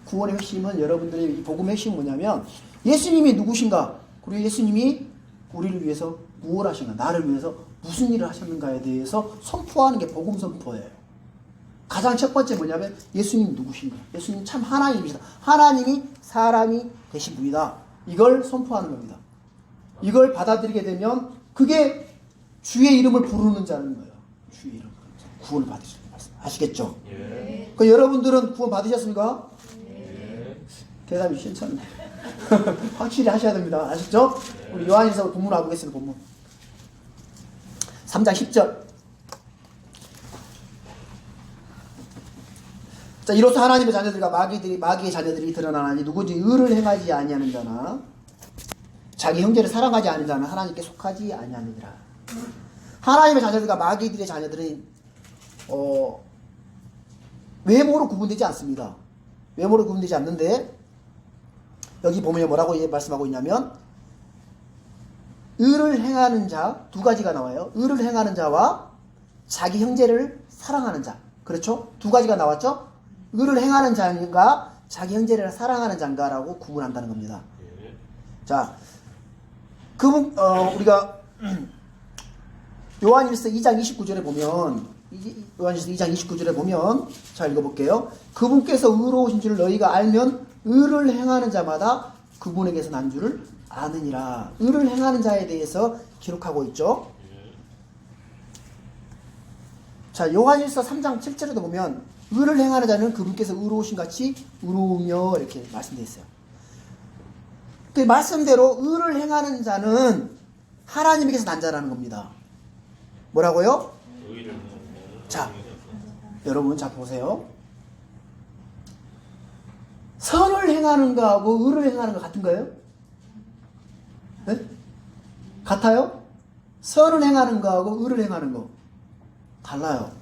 구원의 핵심은 여러분들의 이 복음의 핵심은 뭐냐면 예수님이 누구신가 그리고 예수님이 우리를 위해서 무엇을 하신가 나를 위해서 무슨 일을 하셨는가에 대해서 선포하는 게 복음 선포예요. 가장 첫 번째 뭐냐면 예수님 누구신가? 예수님 참 하나님이시다. 하나님이 사람이 되신 분이다. 이걸 선포하는 겁니다. 이걸 받아들이게 되면 그게 주의 이름을 부르는 자는 거예요. 주의 이름 구원을 받으시는 말씀 아시겠죠? 예. 그 여러분들은 구원 받으셨습니까? 예. 대답이 괜찮네. 확실히 하셔야 됩니다. 아시죠? 예. 우리 요한일서 본문 보겠습니다. 본문 3장 10절. 자, 이로써 하나님의 자녀들과 마귀의 자녀들이 드러나나니 누구지 의를 행하지 아니하는 자나 자기 형제를 사랑하지 않는 자는 하나님께 속하지 아니하느니라. 하나님의 자녀들과 마귀들의 자녀들은 외모로 구분되지 않습니다. 외모로 구분되지 않는데 여기 보면 뭐라고 말씀하고 있냐면 의를 행하는 자 두 가지가 나와요. 의를 행하는 자와 자기 형제를 사랑하는 자. 그렇죠? 두 가지가 나왔죠? 의를 행하는 자인가 자기 형제를 사랑하는 자인가라고 구분한다는 겁니다. 자, 우리가 요한일서 2장 29절에 보면 자 읽어볼게요. 그분께서 의로우신 줄을 너희가 알면 의를 행하는 자마다 그분에게서 난 줄을 아느니라. 의를 행하는 자에 대해서 기록하고 있죠. 자, 요한일서 3장 7절에도 보면 의를 행하는 자는 그분께서 의로우신 같이 의로우며 이렇게 말씀되어 있어요. 그 말씀대로 의를 행하는 자는 하나님에게서 난 자라는 겁니다. 뭐라고요? 자, 여러분 자 보세요. 선을 행하는 거하고 의를 행하는 거 같은 거예요? 네? 같아요? 선을 행하는 거하고 의를 행하는 거 달라요.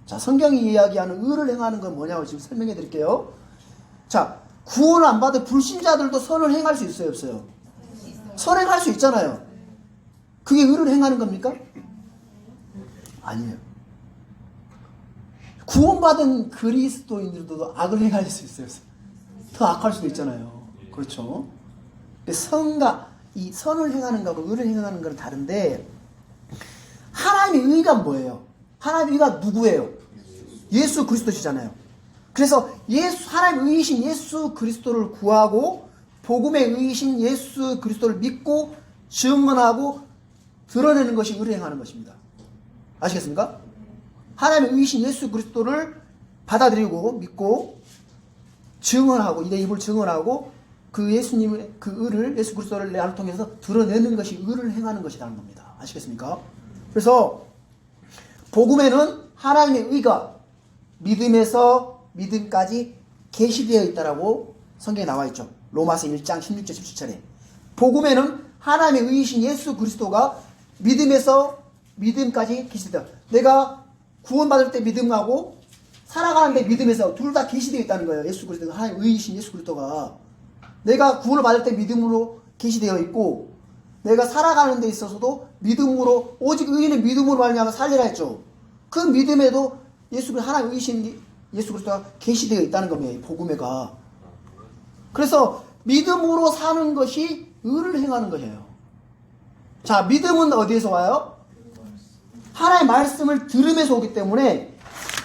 자, 성경이 이야기하는 의를 행하는 건 뭐냐고 지금 설명해 드릴게요. 자, 구원을 안 받은 불신자들도 선을 행할 수 있어요, 없어요? 선행할 수 있잖아요. 그게 의를 행하는 겁니까? 아니에요. 구원받은 그리스도인들도 악을 행할 수 있어요. 더 악할 수도 있잖아요. 그렇죠? 선과 이 선을 행하는 거하고 의를 행하는 건 다른데, 하나님의 의가 뭐예요? 하나님의 의가 누구예요? 예수 그리스도시잖아요. 그래서 하나님의 의이신 예수 그리스도를 구하고 복음의 의이신 예수 그리스도를 믿고 증언하고 드러내는 것이 의를 행하는 것입니다. 아시겠습니까? 하나님의 의이신 예수 그리스도를 받아들이고 믿고 증언하고 내 입을 증언하고 그 예수님의 그 의를 예수 그리스도를 내 안을 통해서 드러내는 것이 의를 행하는 것이라는 겁니다. 아시겠습니까? 그래서 복음에는 하나님의 의가 믿음에서 믿음까지 계시되어 있다라고 성경에 나와 있죠. 로마서 1장 16절 17절에 복음에는 하나님의 의이신 예수 그리스도가 믿음에서 믿음까지 계시되어, 내가 구원받을 때 믿음하고 살아가는데 믿음에서 둘 다 계시되어 있다는 거예요. 예수 그리스도가, 하나님의 의이신 예수 그리스도가 내가 구원을 받을 때 믿음으로 계시되어 있고, 내가 살아가는 데 있어서도 믿음으로, 오직 의인은 믿음으로 말미암아 살리라 했죠. 그 믿음에도 예수 그리스도, 하나님의 의이신 예수 그리스도가 계시되어 있다는 겁니다. 복음에가. 그래서 믿음으로 사는 것이 의를 행하는 것이에요. 자, 믿음은 어디에서 와요? 하나님의 말씀을 들으면서 오기 때문에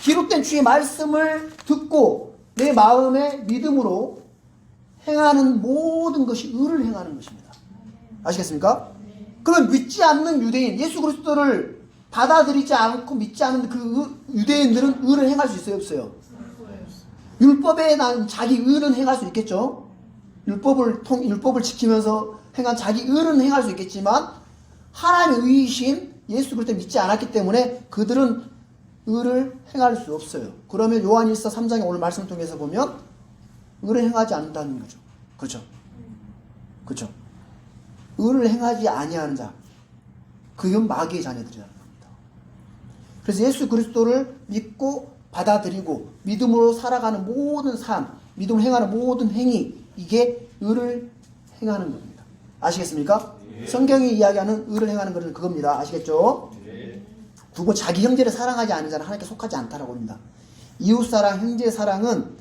기록된 주의 말씀을 듣고 내 마음에 믿음으로 행하는 모든 것이 의를 행하는 것입니다. 아시겠습니까? 그러면 믿지 않는 유대인, 예수 그리스도를 받아들이지 않고 믿지 않는 그 유대인들은 의를 행할 수 있어요, 없어요? 율법에 난 자기 의는 행할 수 있겠죠. 율법을 지키면서 행한 자기 의는 행할 수 있겠지만 하나님의 의이신 예수 그리스도 믿지 않았기 때문에 그들은 의를 행할 수 없어요. 그러면 요한일서 3장의 오늘 말씀을 통해서 보면 의를 행하지 않는다는 거죠. 그렇죠? 그렇죠? 의를 행하지 아니하는 자, 그건 마귀의 자녀들이라는 겁니다. 그래서 예수 그리스도를 믿고 받아들이고 믿음으로 살아가는 모든 삶, 믿음으로 행하는 모든 행위, 이게 의를 행하는 겁니다. 아시겠습니까? 네. 성경이 이야기하는 의를 행하는 것은 그겁니다. 아시겠죠? 네. 두고 자기 형제를 사랑하지 않는 자는 하나님께 속하지 않다라고 합니다. 이웃사랑, 형제사랑은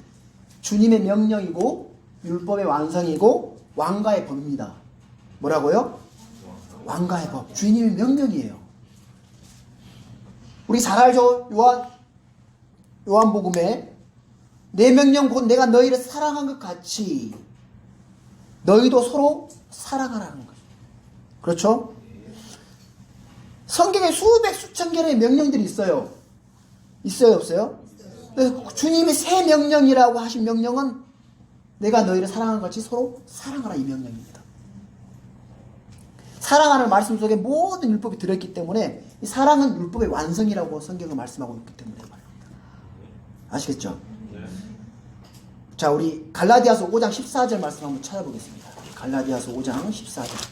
주님의 명령이고 율법의 완성이고 왕가의 법입니다. 뭐라고요? 왕가의 법. 주님의 명령이에요. 우리 잘 알죠? 요한복음에 내 명령 곧 내가 너희를 사랑한 것 같이 너희도 서로 사랑하라는 거죠. 그렇죠? 성경에 수백 수천 개의 명령들이 있어요. 있어요, 없어요? 주님이 새 명령이라고 하신 명령은 내가 너희를 사랑한 것 같이 서로 사랑하라, 이 명령입니다. 사랑하는 말씀 속에 모든 율법이 들어있기 때문에 이 사랑은 율법의 완성이라고 성경은 말씀하고 있기 때문에 말입니다. 아시겠죠? 네. 자, 우리 갈라디아서 5장 14절 말씀 한번 찾아보겠습니다. 갈라디아서 5장 14절.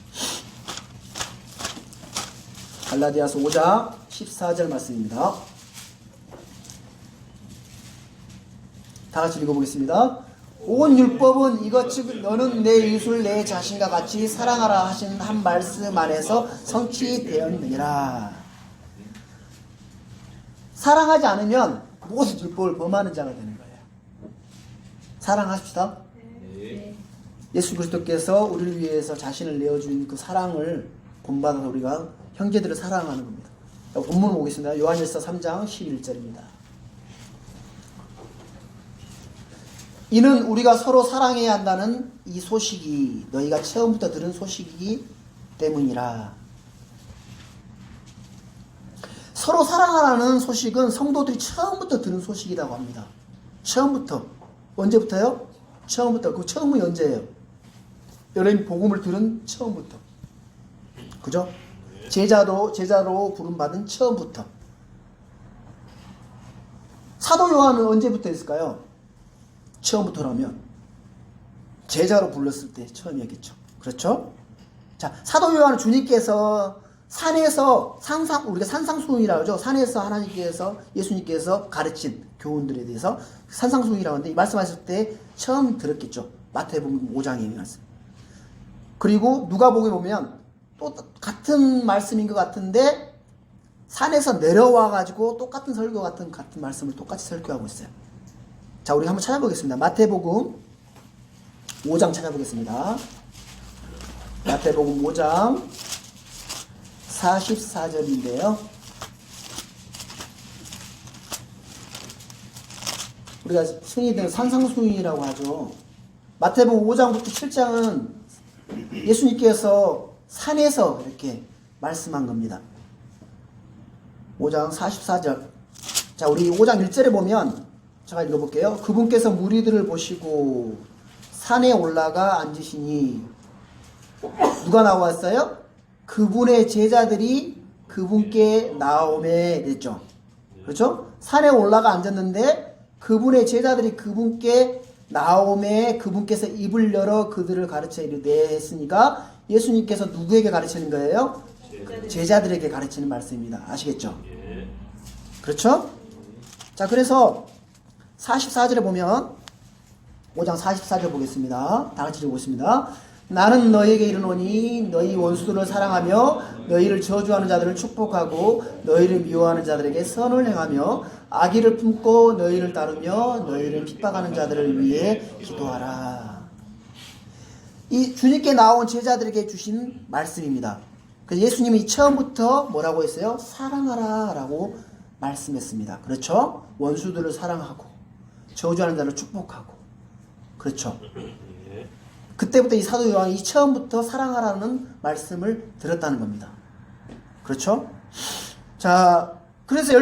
갈라디아서 5장 14절 말씀입니다. 다 같이 읽어보겠습니다. 온 율법은 이것 즉 너는 내 이웃을 내 자신과 같이 사랑하라 하신 한 말씀 안에서 성취되었느니라. 사랑하지 않으면 모든 율법을 범하는 자가 되는 거예요. 사랑하십시다. 예수 그리스도께서 우리를 위해서 자신을 내어준 그 사랑을 본받아서 우리가 형제들을 사랑하는 겁니다. 본문을 보겠습니다. 요한일서 3장 11절입니다. 이는 우리가 서로 사랑해야 한다는 이 소식이 너희가 처음부터 들은 소식이기 때문이라. 서로 사랑하라는 소식은 성도들이 처음부터 들은 소식이라고 합니다. 처음부터. 언제부터요? 처음부터. 그 처음은 언제예요? 여러분 복음을 들은 처음부터. 그죠? 제자로 부름받은 처음부터. 사도 요한은 언제부터 했을까요? 처음부터라면 제자로 불렀을 때 처음이었겠죠. 그렇죠? 자, 사도 요한은 주님께서 산에서 우리가 산상수훈이라고 하죠. 산에서 하나님께서 예수님께서 가르친 교훈들에 대해서 산상수훈이라고 하는데 이 말씀하실 때 처음 들었겠죠. 마태복음 5장의 말씀. 그리고 누가복음에 보면 또 같은 말씀인 것 같은데 산에서 내려와 가지고 똑같은 설교 같은 말씀을 똑같이 설교하고 있어요. 자, 우리 한번 찾아보겠습니다. 마태복음 5장 찾아보겠습니다. 마태복음 5장 44절인데요. 우리가 흔히들 산상수훈이라고 하죠. 마태복음 5장부터 7장은 예수님께서 산에서 이렇게 말씀한 겁니다. 5장 44절. 자, 우리 5장 1절에 보면 제가 읽어볼게요. 그분께서 무리들을 보시고 산에 올라가 앉으시니 누가 나왔어요? 그분의 제자들이 그분께 나오매 그랬죠. 그렇죠? 산에 올라가 앉았는데 그분의 제자들이 그분께 나오매 그분께서 입을 열어 그들을 가르쳐 이르되 했으니까 예수님께서 누구에게 가르치는 거예요? 제자들에게 가르치는 말씀입니다. 아시겠죠? 그렇죠? 자, 그래서 44절에 보면 5장 44절 보겠습니다. 다 같이 읽어보겠습니다. 나는 너희에게 이르노니 너희 원수들을 사랑하며 너희를 저주하는 자들을 축복하고 너희를 미워하는 자들에게 선을 행하며 악의를 품고 너희를 따르며 너희를 핍박하는 자들을 위해 기도하라. 이 주님께 나온 제자들에게 주신 말씀입니다. 그래서 예수님이 처음부터 뭐라고 했어요? 사랑하라 라고 말씀했습니다. 그렇죠? 원수들을 사랑하고 저주하는 자를 축복하고 그렇죠? 그때부터 이 사도 요한이 처음부터 사랑하라는 말씀을 들었다는 겁니다. 그렇죠? 자, 그래서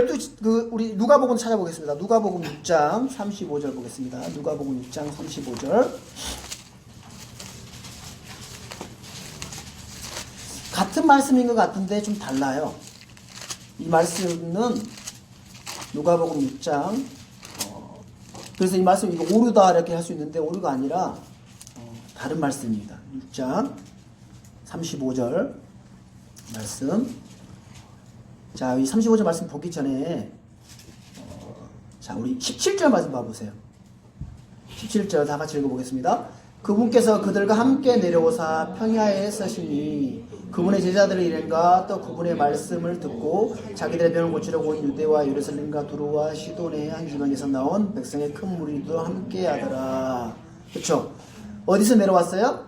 우리 누가복음 찾아보겠습니다. 누가복음 6장 35절 보겠습니다. 누가복음 6장 35절. 같은 말씀인 것 같은데 좀 달라요. 이 말씀은 누가복음 6장. 그래서 이 말씀 이거 오류다 이렇게 할 수 있는데 오류가 아니라 다른 말씀입니다. 6장 35절 말씀. 자, 이 35절 말씀 보기 전에 자, 우리 17절 말씀 봐보세요. 17절 다 같이 읽어보겠습니다. 그분께서 그들과 함께 내려오사 평야에 서시니 그분의 제자들의 일행과 또 그분의 말씀을 듣고 자기들의 병을 고치려고 온 유대와 예루살렘과 두루와 시돈의 한 지방에서 나온 백성의 큰 무리도 함께 하더라. 그렇죠? 어디서 내려왔어요?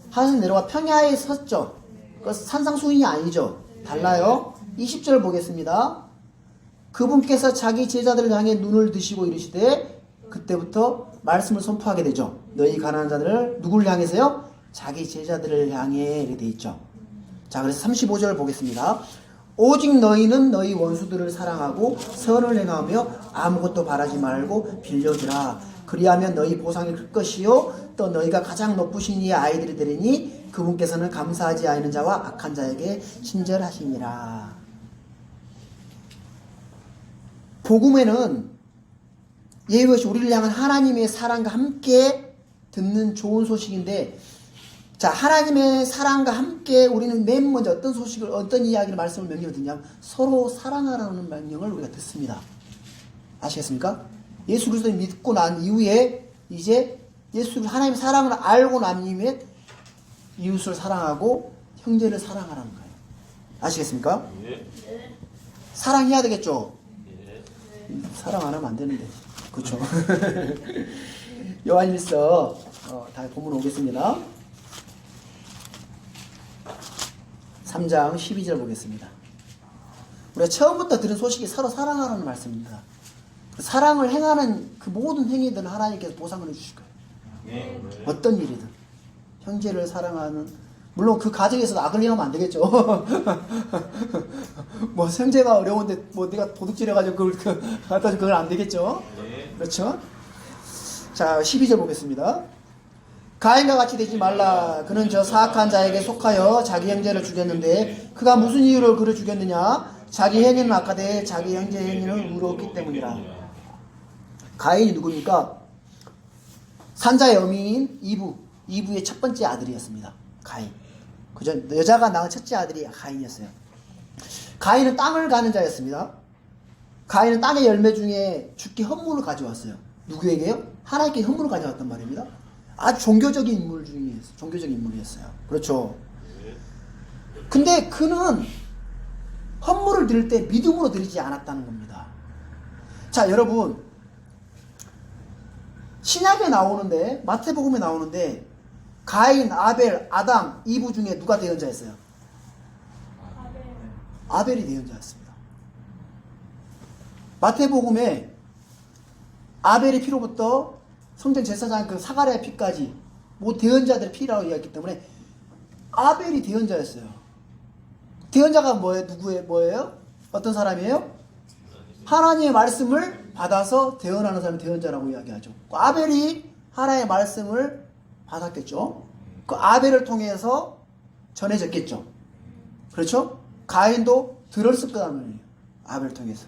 하늘에서 내려와 평야에 섰죠. 그 산상수훈이 아니죠. 달라요. 20절 보겠습니다. 그분께서 자기 제자들을 향해 눈을 드시고 이르시되 그때부터 말씀을 선포하게 되죠. 너희 가난한 자들을 누구를 향해서요? 자기 제자들을 향해 이렇게 돼 있죠. 자, 그래서 35절 보겠습니다. 오직 너희는 너희 원수들을 사랑하고 선을 행하며 아무것도 바라지 말고 빌려주라. 그리하면 너희 보상이 클 것이요 또 너희가 가장 높으신 이의 아이들이 되리니 그분께서는 감사하지 않는 자와 악한 자에게 친절하시니라. 복음에는 이것이 우리를 향한 하나님의 사랑과 함께 듣는 좋은 소식인데, 자, 하나님의 사랑과 함께 우리는 맨 먼저 어떤 소식을, 어떤 이야기를, 말씀을, 명령을 듣냐면 서로 사랑하라는 명령을 우리가 듣습니다. 아시겠습니까? 예수 그리스도를 믿고 난 이후에 이제 하나님의 사랑을 알고 난 이후에 이웃을 사랑하고 형제를 사랑하라는 거예요. 아시겠습니까? 사랑해야 되겠죠? 사랑 안 하면 안 되는데. 그렇죠? 요한일서 다 본문 오겠습니다. 3장 12절 보겠습니다. 우리가 처음부터 들은 소식이 서로 사랑하라는 말씀입니다. 그 사랑을 행하는 그 모든 행위들은 하나님께서 보상을 해주실 거예요. 어떤 일이든 형제를 사랑하는, 물론 그 가정에서도 악을 행하면 안 되겠죠. 뭐 형제가 어려운데 뭐 네가 도둑질해가지고 그걸 갖다 주, 그건 안 되겠죠. 그렇죠? 자, 12절 보겠습니다. 가인과 같이 되지 말라. 그는 저 사악한 자에게 속하여 자기 형제를 죽였는데 그가 무슨 이유로 그를 죽였느냐? 자기 행위는 악하되 자기 형제 행위는 의롭기 때문이라. 가인이 누굽니까? 산자의 어미인 이브의 첫 번째 아들이었습니다. 가인. 그죠? 여자가 낳은 첫째 아들이 가인이었어요. 가인은 땅을 가는 자였습니다. 가인은 땅의 열매 중에 죽게 헌물을 가져왔어요. 누구에게요? 하나님께 헌물을 가져왔단 말입니다. 아주 종교적인 인물 중에 종교적인 인물이었어요. 그렇죠. 근데 그는 헌물을 드릴 때 믿음으로 드리지 않았다는 겁니다. 자, 여러분, 신약에 나오는데, 마태복음에 나오는데 가인, 아벨, 아담, 이브 중에 누가 대언자였어요? 아벨이 대언자였습니다. 마태복음에 아벨의 피로부터 성전 제사장 그 사가랴의 피까지 뭐 대언자들의 피라고 이야기했기 때문에 아벨이 대언자였어요. 대언자가 뭐예요? 어떤 사람이에요? 하나님의 말씀을 받아서 대언하는 사람이 대언자라고 이야기하죠. 아벨이 하나님의 말씀을 받았겠죠. 그 아벨을 통해서 전해졌겠죠. 그렇죠? 가인도 들었을 거란 말이에요. 아벨을 통해서.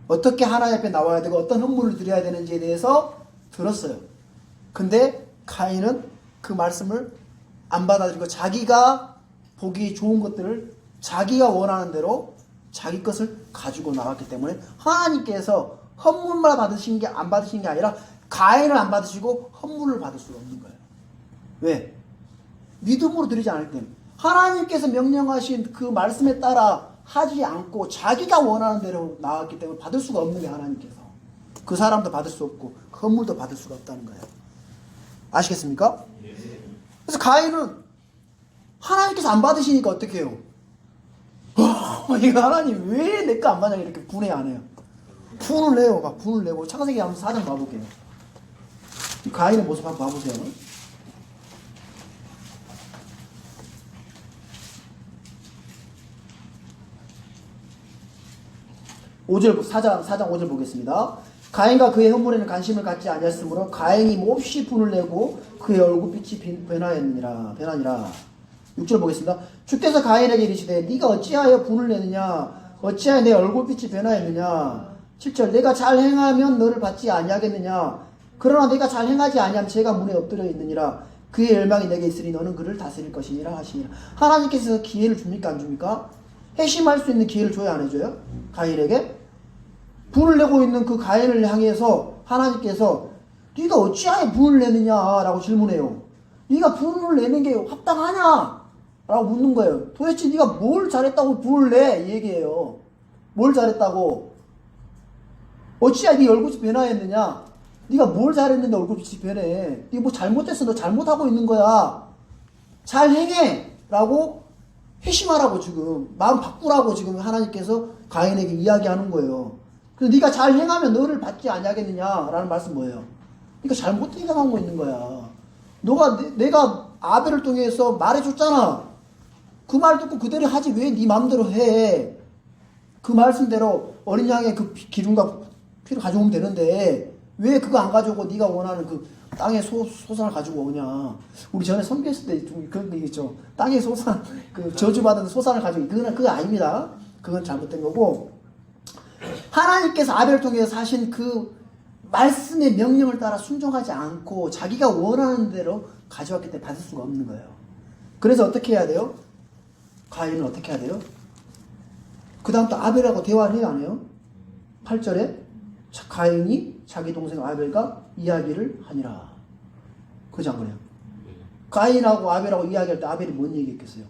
어떻게 하나님 앞에 나와야 되고 어떤 헌물을 드려야 되는지에 대해서 들었어요. 근데 가인은 그 말씀을 안 받아들이고 자기가 보기 좋은 것들을 자기가 원하는 대로 자기 것을 가지고 나왔기 때문에 하나님께서 헌물만 받으신 게 안 받으신 게 아니라 가인을 안 받으시고 헌물을 받을 수가 없는 거예요. 왜? 믿음으로 드리지 않을 때는 하나님께서 명령하신 그 말씀에 따라 하지 않고 자기가 원하는 대로 나왔기 때문에 받을 수가 없는 게 하나님께서. 그 사람도 받을 수 없고 헌물도 받을 수가 없다는 거예요. 아시겠습니까? 그래서 가인은 하나님께서 안 받으시니까 어떻게 해요? 이거 하나님 왜 내 거 안 받냐 이렇게 분해 안 해요. 분을 내요. 막 분을 내고 창세기 한번 4장 봐볼게요. 가인의 모습 한번 봐보세요. 5절 4장 5절 보겠습니다. 가인과 그의 헌물에는 관심을 갖지 아니하였으므로 가인이 몹시 분을 내고 그의 얼굴빛이 변하니라. 6절 보겠습니다. 주께서 가인에게 이르시되 네가 어찌하여 분을 내느냐 어찌하여 내 얼굴빛이 변하였느냐. 7절 내가 잘 행하면 너를 받지 아니하겠느냐. 그러나 내가 잘 행하지 아니하면 제가 문에 엎드려 있느니라. 그의 열망이 내게 있으니 너는 그를 다스릴 것이니라 하시니라. 하나님께서 기회를 줍니까 안 줍니까? 회심할 수 있는 기회를 줘야 안 해줘요? 가인에게? 분을 내고 있는 그 가인을 향해서 하나님께서 네가 어찌하여 분을 내느냐라고 질문해요. 네가 분을 내는 게 합당하냐? 라고 묻는 거예요. 도대체 네가 뭘 잘했다고 분을 내? 이 얘기예요. 뭘 잘했다고? 어찌하여 네 얼굴이 변화했느냐? 네가 뭘 잘했는데 얼굴빛이 변해? 네가 뭐 잘못했어? 너 잘못하고 있는 거야. 잘 행해! 라고 회심하라고 지금 마음 바꾸라고 지금 하나님께서 가인에게 이야기하는 거예요. 그래서 네가 잘 행하면 너를 받지 아니하겠느냐라는 말씀 뭐예요? 그러니까 잘못 행하고 있는 거야. 내가 아벨을 통해서 말해줬잖아. 그 말 듣고 그대로 하지 왜 네 마음대로 해? 그 말씀대로 어린 양의 그 기름과 피를 가져오면 되는데 왜 그거 안 가져오고 네가 원하는 그 땅의 소산을 가지고 오냐? 우리 전에 선교했을 때 좀 그런 게 있죠. 땅의 소산, 그 저주받은 소산을 가지고 그거 아닙니다. 그건 잘못된 거고 하나님께서 아벨을 통해서 하신 그 말씀의 명령을 따라 순종하지 않고 자기가 원하는 대로 가져왔기 때문에 받을 수가 없는 거예요. 그래서 어떻게 해야 돼요? 가인은 어떻게 해야 돼요? 그 다음 또 아벨하고 대화를 해야 하네요. 8절에 가인이 자기 동생 아벨과 이야기를 하니라. 그죠 안 그래요? 가인하고 아벨하고 이야기할 때 아벨이 뭔 얘기했겠어요?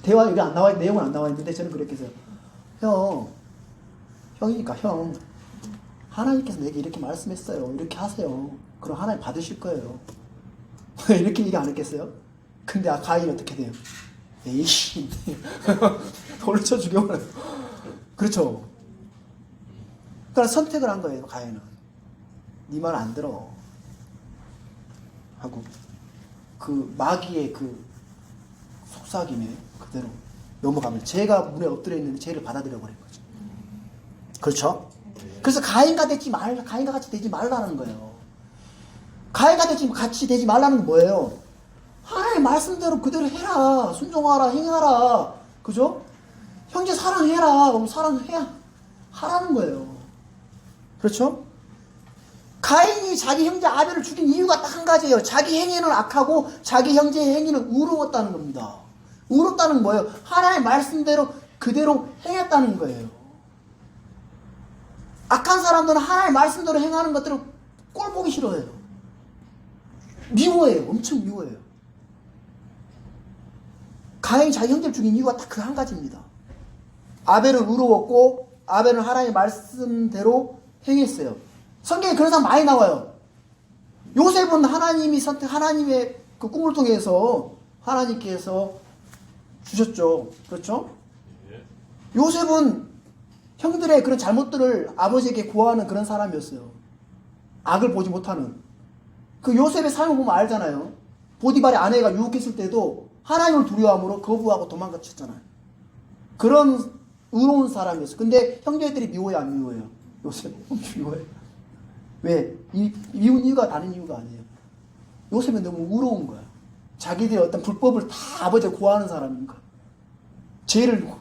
대화 여기 안 나와 내용은 안 나와 있는데 저는 그랬겠어요. 형이니까 형. 하나님께서 내게 이렇게 말씀했어요. 이렇게 하세요. 그럼 하나님 받으실 거예요. 이렇게 얘기 안 했겠어요? 근데 가인이 어떻게 돼요? 에이씨. 돌쳐 죽여버려요. 그렇죠. 그러니까 선택을 한 거예요. 가인은. 네 말 안 들어. 하고 그 마귀의 그 속삭임에 그대로 넘어가면 제가 문에 엎드려 있는데 죄를 받아들여 버린 거죠. 그렇죠? 그래서 가인과 같이 되지 말라는 거예요. 가인과 같이 되지 말라는 건 뭐예요? 하나님 말씀대로 그대로 해라. 순종하라. 행하라. 그죠? 형제 사랑해라. 그럼 사랑해야 하라는 거예요. 그렇죠? 가인이 자기 형제 아벨을 죽인 이유가 딱 한 가지예요. 자기 행위는 악하고 자기 형제의 행위는 의로웠다는 겁니다. 의롭다는 뭐예요? 하나님의 말씀대로 그대로 행했다는 거예요. 악한 사람들은 하나님의 말씀대로 행하는 것들을 꼴 보기 싫어해요. 미워해요. 엄청 미워해요. 가인이 자기 형제를 죽인 이유가 딱 그 한 가지입니다. 아벨은 의로웠고 아벨은 하나님의 말씀대로 행했어요. 성경에 그런 사람 많이 나와요. 요셉은 하나님의 그 꿈을 통해서 하나님께서 주셨죠. 그렇죠? 요셉은 형들의 그런 잘못들을 아버지에게 구하는 그런 사람이었어요. 악을 보지 못하는. 그 요셉의 삶을 보면 알잖아요. 보디발의 아내가 유혹했을 때도 하나님을 두려워함으로 거부하고 도망갔잖아요. 그런 의로운 사람이었어요. 근데 형제들이 미워요, 안 미워해요? 요셉 미워해요. 왜? 미운 이유가 다른 이유가 아니에요. 요셉은 너무 의로운 거야. 자기들의 어떤 불법을 다 아버지가 고하는 사람인 거야. 죄를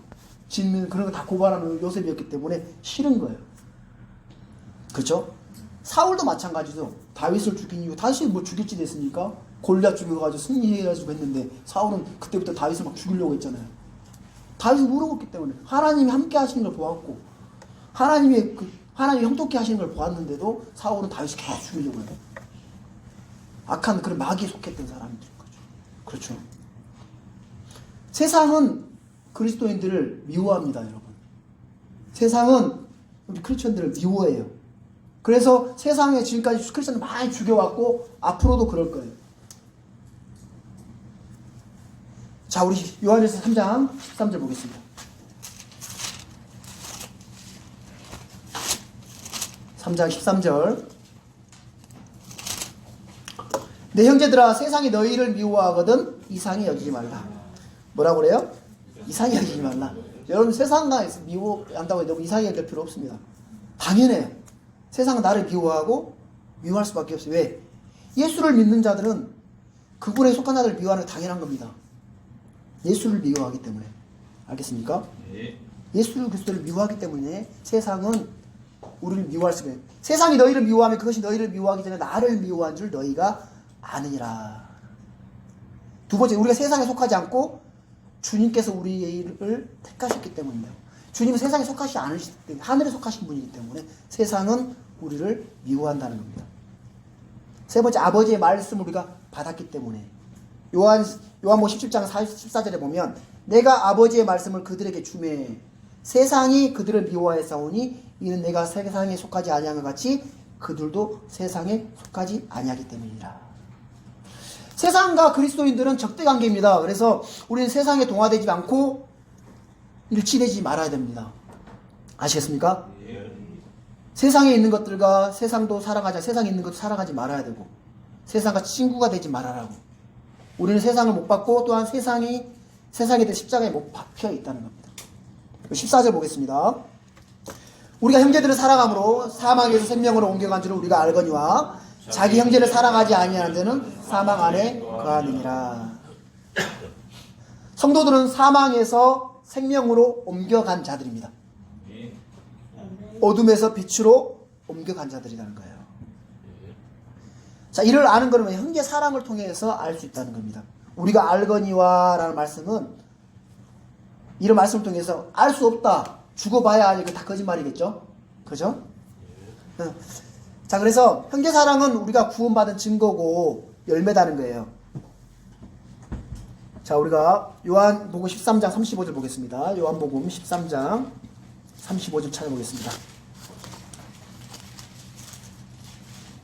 짓는 그런 거 다 고발하는 요셉이었기 때문에 싫은 거예요. 그렇죠? 사울도 마찬가지죠. 다윗을 죽인 이유, 다윗이 뭐 죽일지 됐으니까 골리앗 죽여가지고 승리해가지고 했는데 사울은 그때부터 다윗을 막 죽이려고 했잖아요. 다윗은 의로웠기 때문에 하나님이 함께 하시는 걸 보았고 하나님이 형통케 하시는 걸 보았는데도 사울은 다윗을 계속 죽이려고 해요. 악한 그런 마귀에 속했던 사람들인 거죠. 그렇죠. 세상은 그리스도인들을 미워합니다, 여러분. 세상은 우리 크리스천들을 미워해요. 그래서 세상에 지금까지 크리스천을 많이 죽여왔고 앞으로도 그럴 거예요. 자, 우리 요한일서 3장 13절 보겠습니다. 3장 13절. 내 형제들아, 세상이 너희를 미워하거든 이상히 여기지 말라. 뭐라고 그래요? 이상히 여기지 말라. 여러분, 세상과 미워한다고 해도 너무 이상히 여길 필요 없습니다. 당연해요. 세상은 나를 미워하고 미워할 수밖에 없어요. 왜? 예수를 믿는 자들은 그분에 속한 자들을 미워하는 게 당연한 겁니다. 예수를 미워하기 때문에. 알겠습니까? 네. 예수 그리스도를 미워하기 때문에 세상은 우리를 미워할 수가 있어요. 세상이 너희를 미워하면 그것이 너희를 미워하기 전에 나를 미워한 줄 너희가 아느니라. 두 번째, 우리가 세상에 속하지 않고 주님께서 우리를 택하셨기 때문이에요. 주님은 세상에 속하지 않으시기 때문에, 하늘에 속하신 분이기 때문에 세상은 우리를 미워한다는 겁니다. 세 번째, 아버지의 말씀을 우리가 받았기 때문에. 요한복음 17장 14절에 보면 내가 아버지의 말씀을 그들에게 주매 세상이 그들을 미워하였사오니 이는 내가 세상에 속하지 아니한 것 같이 그들도 세상에 속하지 아니하기 때문이라. 세상과 그리스도인들은 적대관계입니다. 그래서 우리는 세상에 동화되지 않고 일치되지 말아야 됩니다. 아시겠습니까? 세상에 있는 것들과 세상도 사랑하자. 세상에 있는 것도 사랑하지 말아야 되고 세상과 친구가 되지 말아라고. 우리는 세상을 못 받고 또한 세상에 대해 십자가에 못 박혀 있다는 겁니다. 14절 보겠습니다. 우리가 형제들을 사랑함으로 사망에서 생명으로 옮겨간 줄을 우리가 알거니와 자기 형제를 사랑하지 아니하는 자는 사망 안에 거하느니라. 성도들은 사망에서 생명으로 옮겨간 자들입니다. 어둠에서 빛으로 옮겨간 자들이라는 거예요. 자, 이를 아는 것은 형제 사랑을 통해서 알 수 있다는 겁니다. 우리가 알거니와 라는 말씀은 이런 말씀을 통해서 알 수 없다. 죽어봐야 알고 다 거짓말이겠죠? 그죠? 자, 그래서 형제 사랑은 우리가 구원받은 증거고 열매다는 거예요. 자, 우리가 요한복음 13장 35절 보겠습니다. 요한복음 13장 35절 찾아보겠습니다.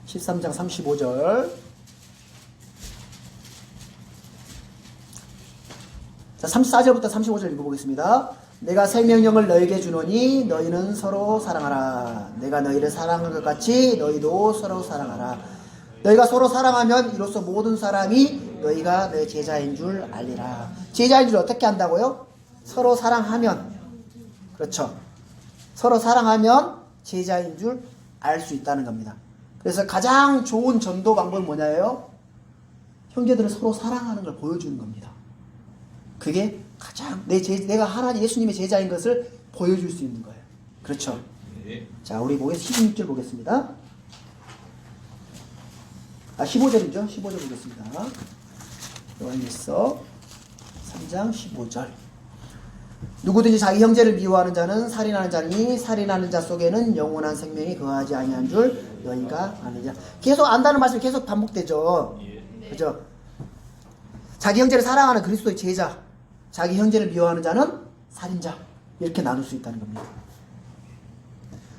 13장 35절. 자, 34절부터 35절 읽어보겠습니다. 내가 생명령을 너희에게 주노니 너희는 서로 사랑하라. 내가 너희를 사랑한 것 같이 너희도 서로 사랑하라. 너희가 서로 사랑하면 이로써 모든 사람이 너희가 내 제자인 줄 알리라. 제자인 줄 어떻게 한다고요? 서로 사랑하면. 그렇죠. 서로 사랑하면 제자인 줄 알 수 있다는 겁니다. 그래서 가장 좋은 전도 방법은 뭐냐요? 형제들을 서로 사랑하는 걸 보여주는 겁니다. 그게 가장 내가 하나님 예수님의 제자인 것을 보여줄 수 있는 거예요. 그렇죠? 네. 자, 우리 16절 보겠습니다. 15절이죠? 15절 보겠습니다. 요한일서 3장 15절. 누구든지 자기 형제를 미워하는 자는 살인하는 자니 살인하는 자 속에는 영원한 생명이 거하지 아니한 줄 너희가 아느냐. 계속 안다는 말씀이 계속 반복되죠. 그죠? 자기 형제를 사랑하는 그리스도의 제자, 자기 형제를 미워하는 자는 살인자. 이렇게 나눌 수 있다는 겁니다.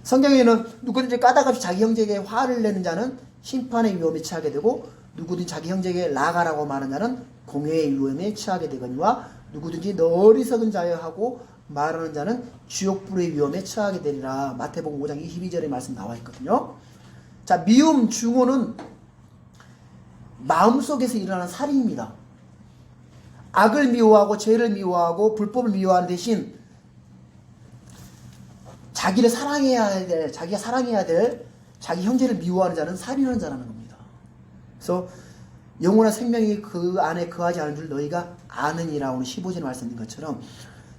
성경에는 누구든지 까닭없이 자기 형제에게 화를 내는 자는 심판의 위험에 처하게 되고, 누구든지 자기 형제에게 나가라고 말하는 자는 공회의 위험에 처하게 되거니와, 누구든지 너 어리석은 자여 하고 말하는 자는 지옥불의 위험에 처하게 되리라. 마태복음 5장 22절의 말씀 나와 있거든요. 자, 미움, 증오는 마음속에서 일어나는 살인입니다. 악을 미워하고 죄를 미워하고 불법을 미워하는 대신 자기가 사랑해야 될 자기 형제를 미워하는 자는 살인하는 자라는 겁니다. 그래서 영원한 생명이 그 안에 거하지 않은 줄 너희가 아느니라. 오늘 15절 말씀인 것처럼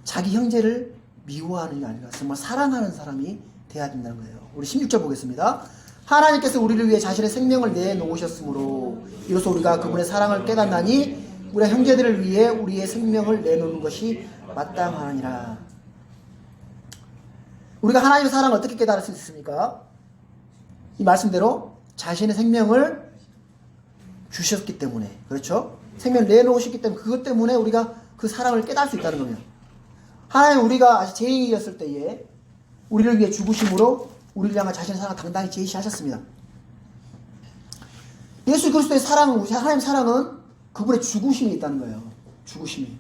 자기 형제를 미워하는 게 아니라 정말 사랑하는 사람이 돼야 된다는 거예요. 우리 16절 보겠습니다. 하나님께서 우리를 위해 자신의 생명을 내놓으셨으므로 이로써 우리가 그분의 사랑을 깨닫나니 우리 형제들을 위해 우리의 생명을 내놓는 것이 마땅하니라. 우리가 하나님의 사랑을 어떻게 깨달을 수 있습니까? 이 말씀대로 자신의 생명을 주셨기 때문에, 그렇죠? 생명을 내놓으셨기 때문에, 그것 때문에 우리가 그 사랑을 깨달을 수 있다는 겁니다. 하나님, 우리가 아직 죄인이었을 때에 우리를 위해 죽으심으로 우리를 향한 자신의 사랑을 당당히 제시하셨습니다. 예수 그리스도의 사랑은, 하나님의 사랑은 그분의 죽으심이 있다는 거예요. 죽으심이.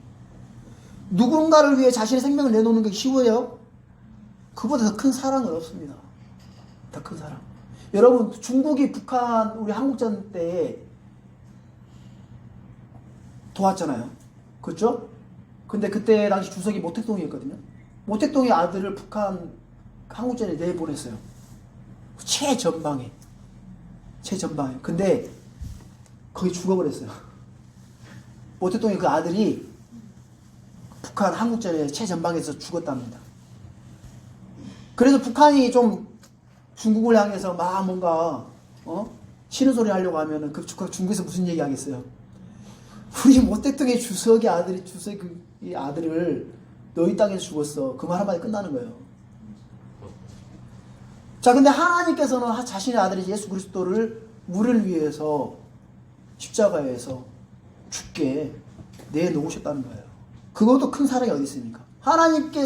누군가를 위해 자신의 생명을 내놓는 게 쉬워요? 그보다 더 큰 사랑은 없습니다. 더 큰 사랑. 여러분, 중국이 북한, 우리 한국전 때 도왔잖아요. 그렇죠? 근데 그때 당시 주석이 모택동이었거든요. 모택동의 아들을 북한 한국전에 내보냈어요. 최전방에. 근데 거기 죽어버렸어요. 모택동의 그 아들이 북한 한국전에 최전방에서 죽었답니다. 그래서 북한이 좀 중국을 향해서 막 뭔가 싫은 소리 하려고 하면은 그 중국에서 무슨 얘기 하겠어요? 우리 모택동의 주석의 아들을 너희 땅에서 죽었어. 그 말 한마디 끝나는 거예요. 자, 근데 하나님께서는 자신의 아들이 예수 그리스도를 우리를 위해서 십자가에서 죽게 내놓으셨다는 거예요. 그것도 큰 사랑이 어디 있습니까? 하나님께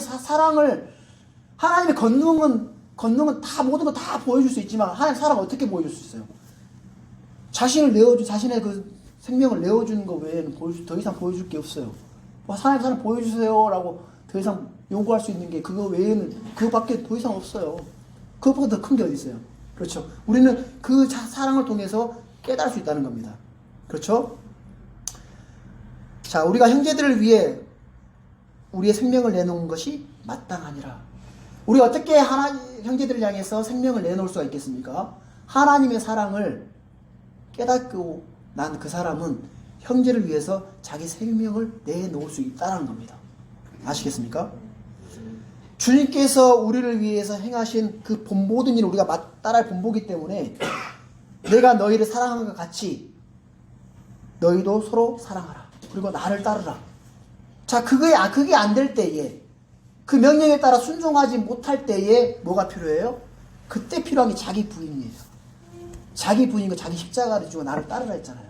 하나님의 권능은 다 모든 거 다 보여줄 수 있지만 하나님 사랑을 어떻게 보여줄 수 있어요? 자신의 그 생명을 내어주는 거 외에는 더 이상 보여줄 게 없어요. 하나님 사랑 보여주세요라고 더 이상 요구할 수 있는 게 그거 외에는 그거밖에 더 이상 없어요. 그것보다 더 큰 게 어디 있어요? 그렇죠? 우리는 그 사랑을 통해서 깨달을 수 있다는 겁니다. 그렇죠? 자, 우리가 형제들을 위해 우리의 생명을 내놓은 것이 마땅하니라. 우리가 어떻게 형제들을 향해서 생명을 내놓을 수가 있겠습니까? 하나님의 사랑을 깨닫고 난 그 사람은 형제를 위해서 자기 생명을 내놓을 수 있다는 겁니다. 아시겠습니까? 주님께서 우리를 위해서 행하신 그 모든 일을 우리가 따라할 본보기 때문에 내가 너희를 사랑하는 것 같이 너희도 서로 사랑하라. 그리고 나를 따르라. 자, 그게 안 될 때에, 그 명령에 따라 순종하지 못할 때에 뭐가 필요해요? 그때 필요한 게 자기 부인이에요. 자기 부인과 자기 십자가를 주고 나를 따르라 했잖아요.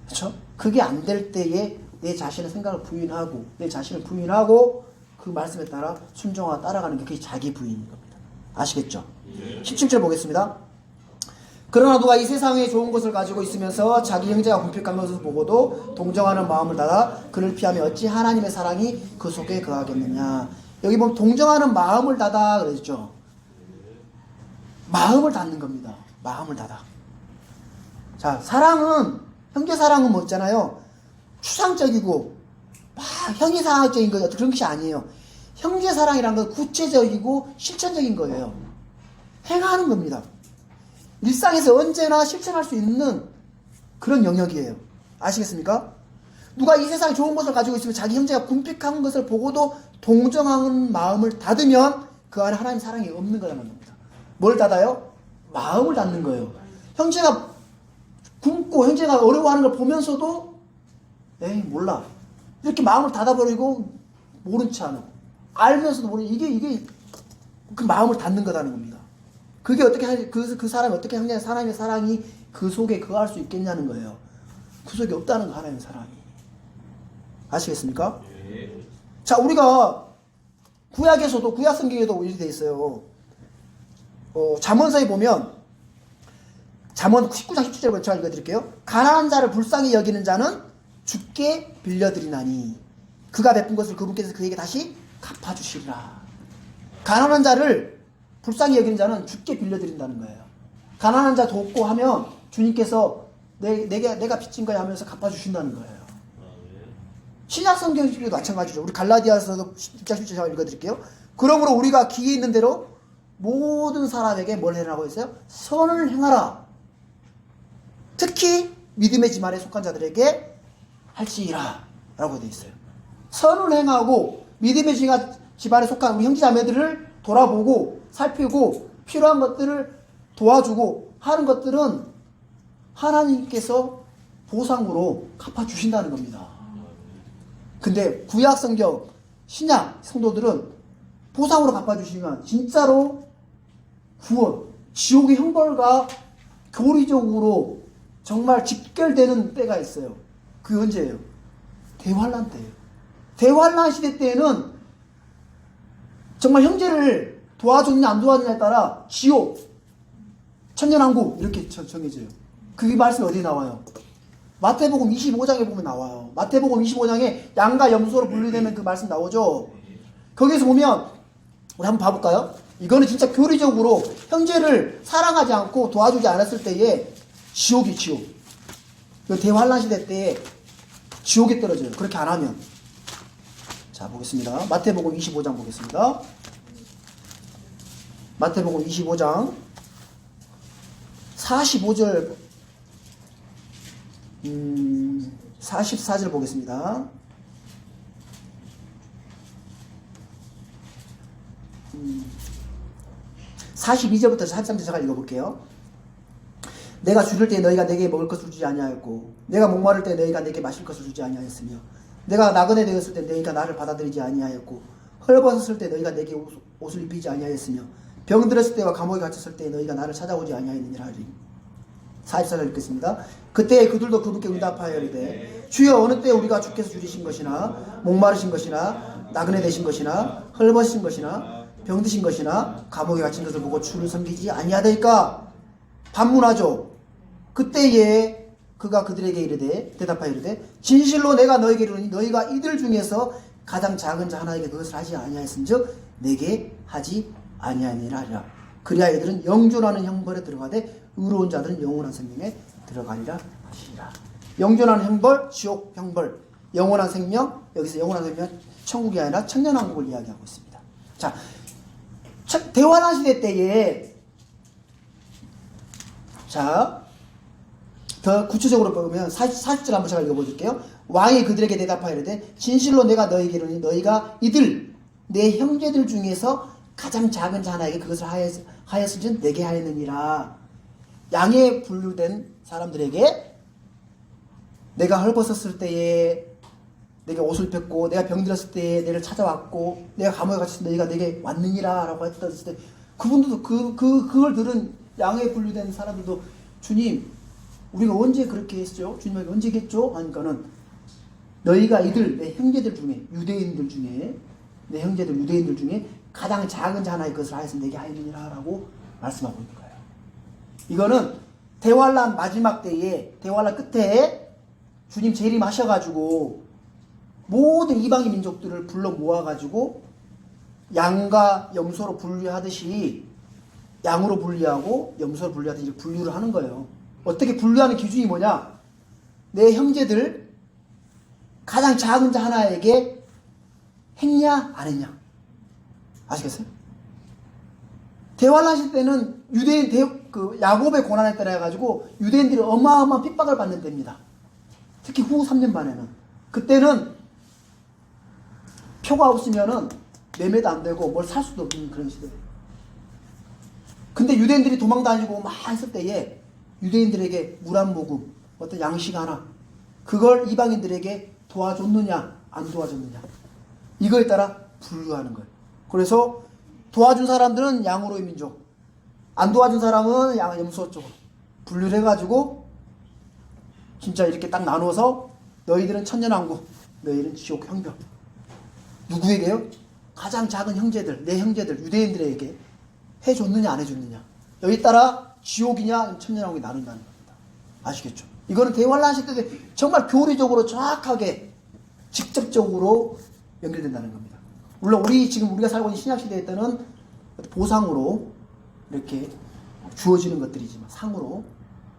그렇죠? 그게 안 될 때에 내 자신의 생각을 부인하고 내 자신을 부인하고 그 말씀에 따라 순종하고 따라가는 게 그게 자기 부인인 겁니다. 아시겠죠? 17절 보겠습니다. 그러나 누가 이 세상에 좋은 것을 가지고 있으면서 자기 형제가 궁핍한 것을 보고도 동정하는 마음을 닫아 그를 피하며 어찌 하나님의 사랑이 그 속에 거하겠느냐. 여기 보면 동정하는 마음을 닫아 그랬죠. 마음을 닫는 겁니다. 마음을 닫아. 자, 형제 사랑은 뭐 있잖아요. 추상적이고 형이상학적인 거 그런 것이 아니에요. 형제 사랑이란 건 구체적이고 실천적인 거예요. 행하는 겁니다. 일상에서 언제나 실천할 수 있는 그런 영역이에요. 아시겠습니까? 누가 이 세상에 좋은 것을 가지고 있으면 자기 형제가 궁핍한 것을 보고도 동정하는 마음을 닫으면 그 안에 하나님 사랑이 없는 거라는 겁니다. 뭘 닫아요? 마음을 닫는 거예요. 형제가 굶고 형제가 어려워하는 걸 보면서도 에이 몰라 이렇게 마음을 닫아버리고 모른 체 하는, 알면서도 모르는, 이게 그 마음을 닫는 거라는 겁니다. 그게 어떻게 그 사람이 어떻게 하냐면 하나님의 사랑이 그 속에 거할 수 있겠냐는 거예요. 구속이 없다는 거 하나요, 사람이. 아시겠습니까? 예. 자, 우리가 구약에서도, 구약 성경에도 이렇게 돼 있어요. 잠언서에 보면, 잠언 19장 17절을 제가 읽어드릴게요. 가난한 자를 불쌍히 여기는 자는 주께 빌려드리나니 그가 베푼 것을 그분께서 그에게 다시 갚아주시리라. 가난한 자를 불쌍히 여기는 자는 주께 빌려드린다는 거예요. 가난한 자 돕고 하면 주님께서 내가 빚진 거야 하면서 갚아주신다는 거예요. 신약 성경에도 마찬가지죠. 우리 갈라디아서도 10장 10절 제가 읽어드릴게요. 그러므로 우리가 기회 있는 대로 모든 사람에게 뭘 해라고 했어요? 선을 행하라. 특히 믿음의 집안에 속한 자들에게 할지니라 라고 되어 있어요. 선을 행하고 믿음의 집안에 속한 우리 형제자매들을 돌아보고 살피고 필요한 것들을 도와주고 하는 것들은 하나님께서 보상으로 갚아주신다는 겁니다. 근데 구약 성경, 신약 성도들은 보상으로 갚아주시면 진짜로 구원, 지옥의 형벌과 교리적으로 정말 직결되는 때가 있어요. 그게 언제예요? 대환란 때예요. 대환란 시대 때에는 정말 형제를 도와줬느냐 안 도와줬느냐에 따라 지옥, 천년왕국 이렇게 정해져요. 그 말씀이 어디에 나와요? 마태복음 25장에 보면 나와요. 마태복음 25장에 양과 염소로 분류되는 그 말씀 나오죠. 거기에서 보면 우리 한번 봐볼까요? 이거는 진짜 교리적으로 형제를 사랑하지 않고 도와주지 않았을 때에 지옥이 지옥. 대환란 시대 때에 지옥에 떨어져요. 그렇게 안 하면. 자, 보겠습니다. 마태복음 25장 보겠습니다. 마태복음 25장 45절 44절 보겠습니다. 42절부터 43절 제가 읽어볼게요. 내가 줄일 때 너희가 내게 먹을 것을 주지 아니하였고 내가 목마를 때 너희가 내게 마실 것을 주지 아니하였으며 내가 나그네 되었을 때 너희가 나를 받아들이지 아니하였고 헐벗었을 때 너희가 내게 옷을 입히지 아니하였으며 병들었을 때와 감옥에 갇혔을 때 너희가 나를 찾아오지 아니하였느니라 하리. 44절 읽겠습니다. 그때 그들도 그분께 응답하여 이르되 주여 어느 때 우리가 주께서 줄이신 것이나 목마르신 것이나 나그네 되신 것이나 헐벗으신 것이나 병드신 것이나 감옥에 갇힌 것을 보고 주를 섬기지 아니하되까 반문하죠. 그때에 그가 그들에게 이르되 대답하여 이르되 진실로 내가 너에게 이르노니 너희가 이들 중에서 가장 작은 자 하나에게 그것을 하지 아니하였은즉 내게 하지 아니하니라 하리라. 그리하 이들은 영존하는 형벌에 들어가되 의로운 자들은 영원한 생명에 들어가리라 하시니라. 영존하는 형벌, 지옥 형벌, 영원한 생명, 여기서 영원한 생명 천국이 아니라 천년왕국을 이야기하고 있습니다. 자, 대환란 시대 때에 자, 더 구체적으로 보면 40절 한번 제가 읽어볼게요. 왕이 그들에게 대답하여 이르되 진실로 내가 너희에게 이르니 너희가 이들 내 형제들 중에서 가장 작은 자 하나에게 그것을 하였은즉 내게 하였느니라. 양에 분류된 사람들에게 내가 헐벗었을 때에 내게 옷을 입혔고 내가 병들었을 때에 내를 찾아왔고 내가 감옥에 갇혔을 때 너희가 내게 왔느니라 라고 했을 때 그분들도 그걸 들은 양에 분류된 사람들도 주님 우리가 언제 그렇게 했죠? 주님에게 언제 했죠? 하니까는 너희가 이들 내 형제들 중에 유대인들 중에 내 형제들 유대인들 중에 가장 작은 자 하나의 것을 하여서 내게 하였느니라 라고 말씀하고 있는 거예요. 이거는 대환란 마지막 때에 대환란 끝에 주님 재림하셔가지고 모든 이방인 민족들을 불러 모아가지고 양과 염소로 분류하듯이 양으로 분리하고 염소로 분리하듯이 분류를 하는 거예요. 어떻게 분류하는 기준이 뭐냐? 내 형제들 가장 작은 자 하나에게 했냐 안 했냐? 아시겠어요? 대환란 시대는 유대인 야곱의 고난에 따라 해가지고 유대인들이 어마어마한 핍박을 받는 때입니다. 특히 후 3년 반에는 그때는 표가 없으면은 매매도 안 되고 뭘 살 수도 없는 그런 시대예요. 근데 유대인들이 도망 다니고 막 했을 때에 유대인들에게 물 한 모금, 어떤 양식 하나, 그걸 이방인들에게 도와줬느냐, 안 도와줬느냐. 이거에 따라 분류하는 거예요. 그래서 도와준 사람들은 양으로의 민족, 안 도와준 사람은 염소 쪽으로 분류를 해가지고 진짜 이렇게 딱 나눠서 너희들은 천년왕국, 너희들은 지옥 형벌. 누구에게요? 가장 작은 형제들, 내 형제들, 유대인들에게 해줬느냐 안 해줬느냐. 여기 따라 지옥이냐 천년왕국이 나눈다는 겁니다. 아시겠죠? 이거는 대환란 시대 때 정말 교리적으로 정확하게 직접적으로 연결된다는 겁니다. 물론 우리가 살고 있는 신약 시대에 때는 보상으로 이렇게 주어지는 것들이지만 상으로.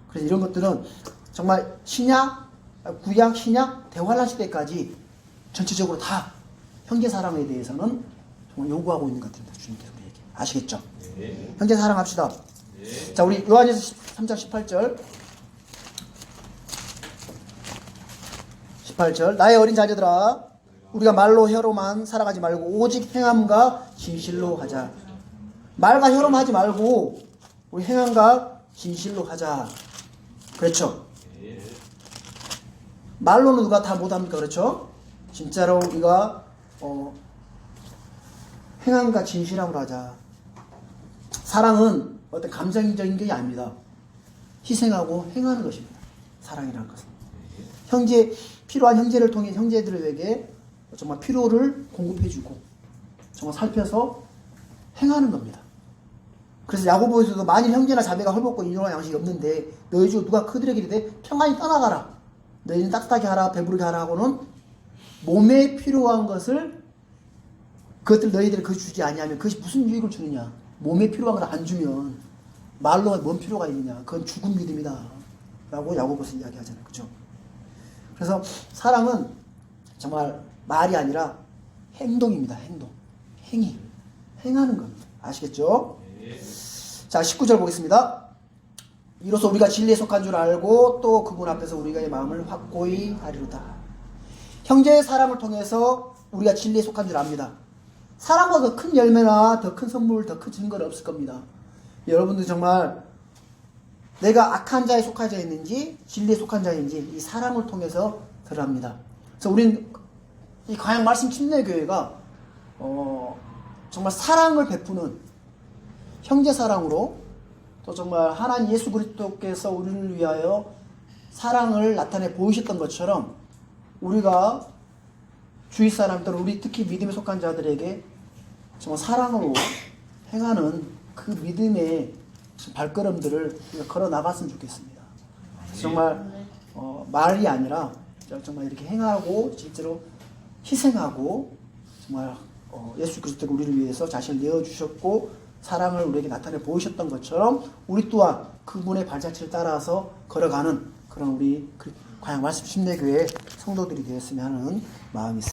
그래서 이런 것들은 정말 신약, 구약, 신약, 대환란 시대까지 전체적으로 다 형제 사랑에 대해서는 정말 요구하고 있는 것들입니다. 주님께서 우리에게. 아시겠죠? 네. 형제 사랑합시다. 네. 자, 우리 요한일서 3장 18절. 18절. 나의 어린 자녀들아, 우리가 말로 혀로만 살아가지 말고 오직 행함과 진실로 하자. 말과 혀로만 하지 말고 우리 행함과 진실로 하자. 그렇죠? 말로는 누가 다 못합니까? 그렇죠? 진짜로 우리가 행함과 진실함으로 하자. 사랑은 어떤 감정적인 게 아닙니다. 희생하고 행하는 것입니다. 사랑이라는 것은. 필요한 형제를 통해 형제들에게 정말 필요를 공급해주고 정말 살펴서 행하는 겁니다. 그래서 야고보에서도 만일 형제나 자매가 헐벗고 인용할 양식이 없는데 너희 중 누가 그들에게 이르되 평안히 떠나가라. 너희는 따뜻하게 하라 배부르게 하라 하고는 몸에 필요한 것을 그것들 너희들이 그것이 주지 아니하면 그것이 무슨 유익을 주느냐. 몸에 필요한 걸 안 주면 말로 뭔 필요가 있느냐. 그건 죽은 믿음이다 라고 야고보에서 이야기하잖아요. 그죠? 그래서 사랑은 정말 말이 아니라 행동입니다. 행하는 겁니다. 아시겠죠? 자, 19절 보겠습니다. 이로써 우리가 진리에 속한 줄 알고 또 그분 앞에서 우리가 마음을 확고히 하리로다. 형제의 사랑을 통해서 우리가 진리에 속한 줄 압니다. 사랑보다 더 큰 열매나 더 큰 선물, 더 큰 증거는 없을 겁니다. 여러분들 정말 내가 악한 자에 속한 자였는지 진리에 속한 자인지 이 사랑을 통해서 드러납니다. 그래서 우린 이 가양 말씀 침례교회가 정말 사랑을 베푸는 형제 사랑으로 또 정말 하나님 예수 그리스도께서 우리를 위하여 사랑을 나타내 보이셨던 것처럼 우리가 주위 사람들, 우리 특히 믿음에 속한 자들에게 정말 사랑으로 행하는 그 믿음의 발걸음들을 걸어 나갔으면 좋겠습니다. 정말 말이 아니라 정말 이렇게 행하고 실제로 희생하고 정말 예수 그리스도가 우리를 위해서 자신을 내어주셨고 사랑을 우리에게 나타내 보이셨던 것처럼 우리 또한 그분의 발자취를 따라서 걸어가는 그런 우리 과양 말씀 침례교회 성도들이 되었으면 하는 마음이 있습니다.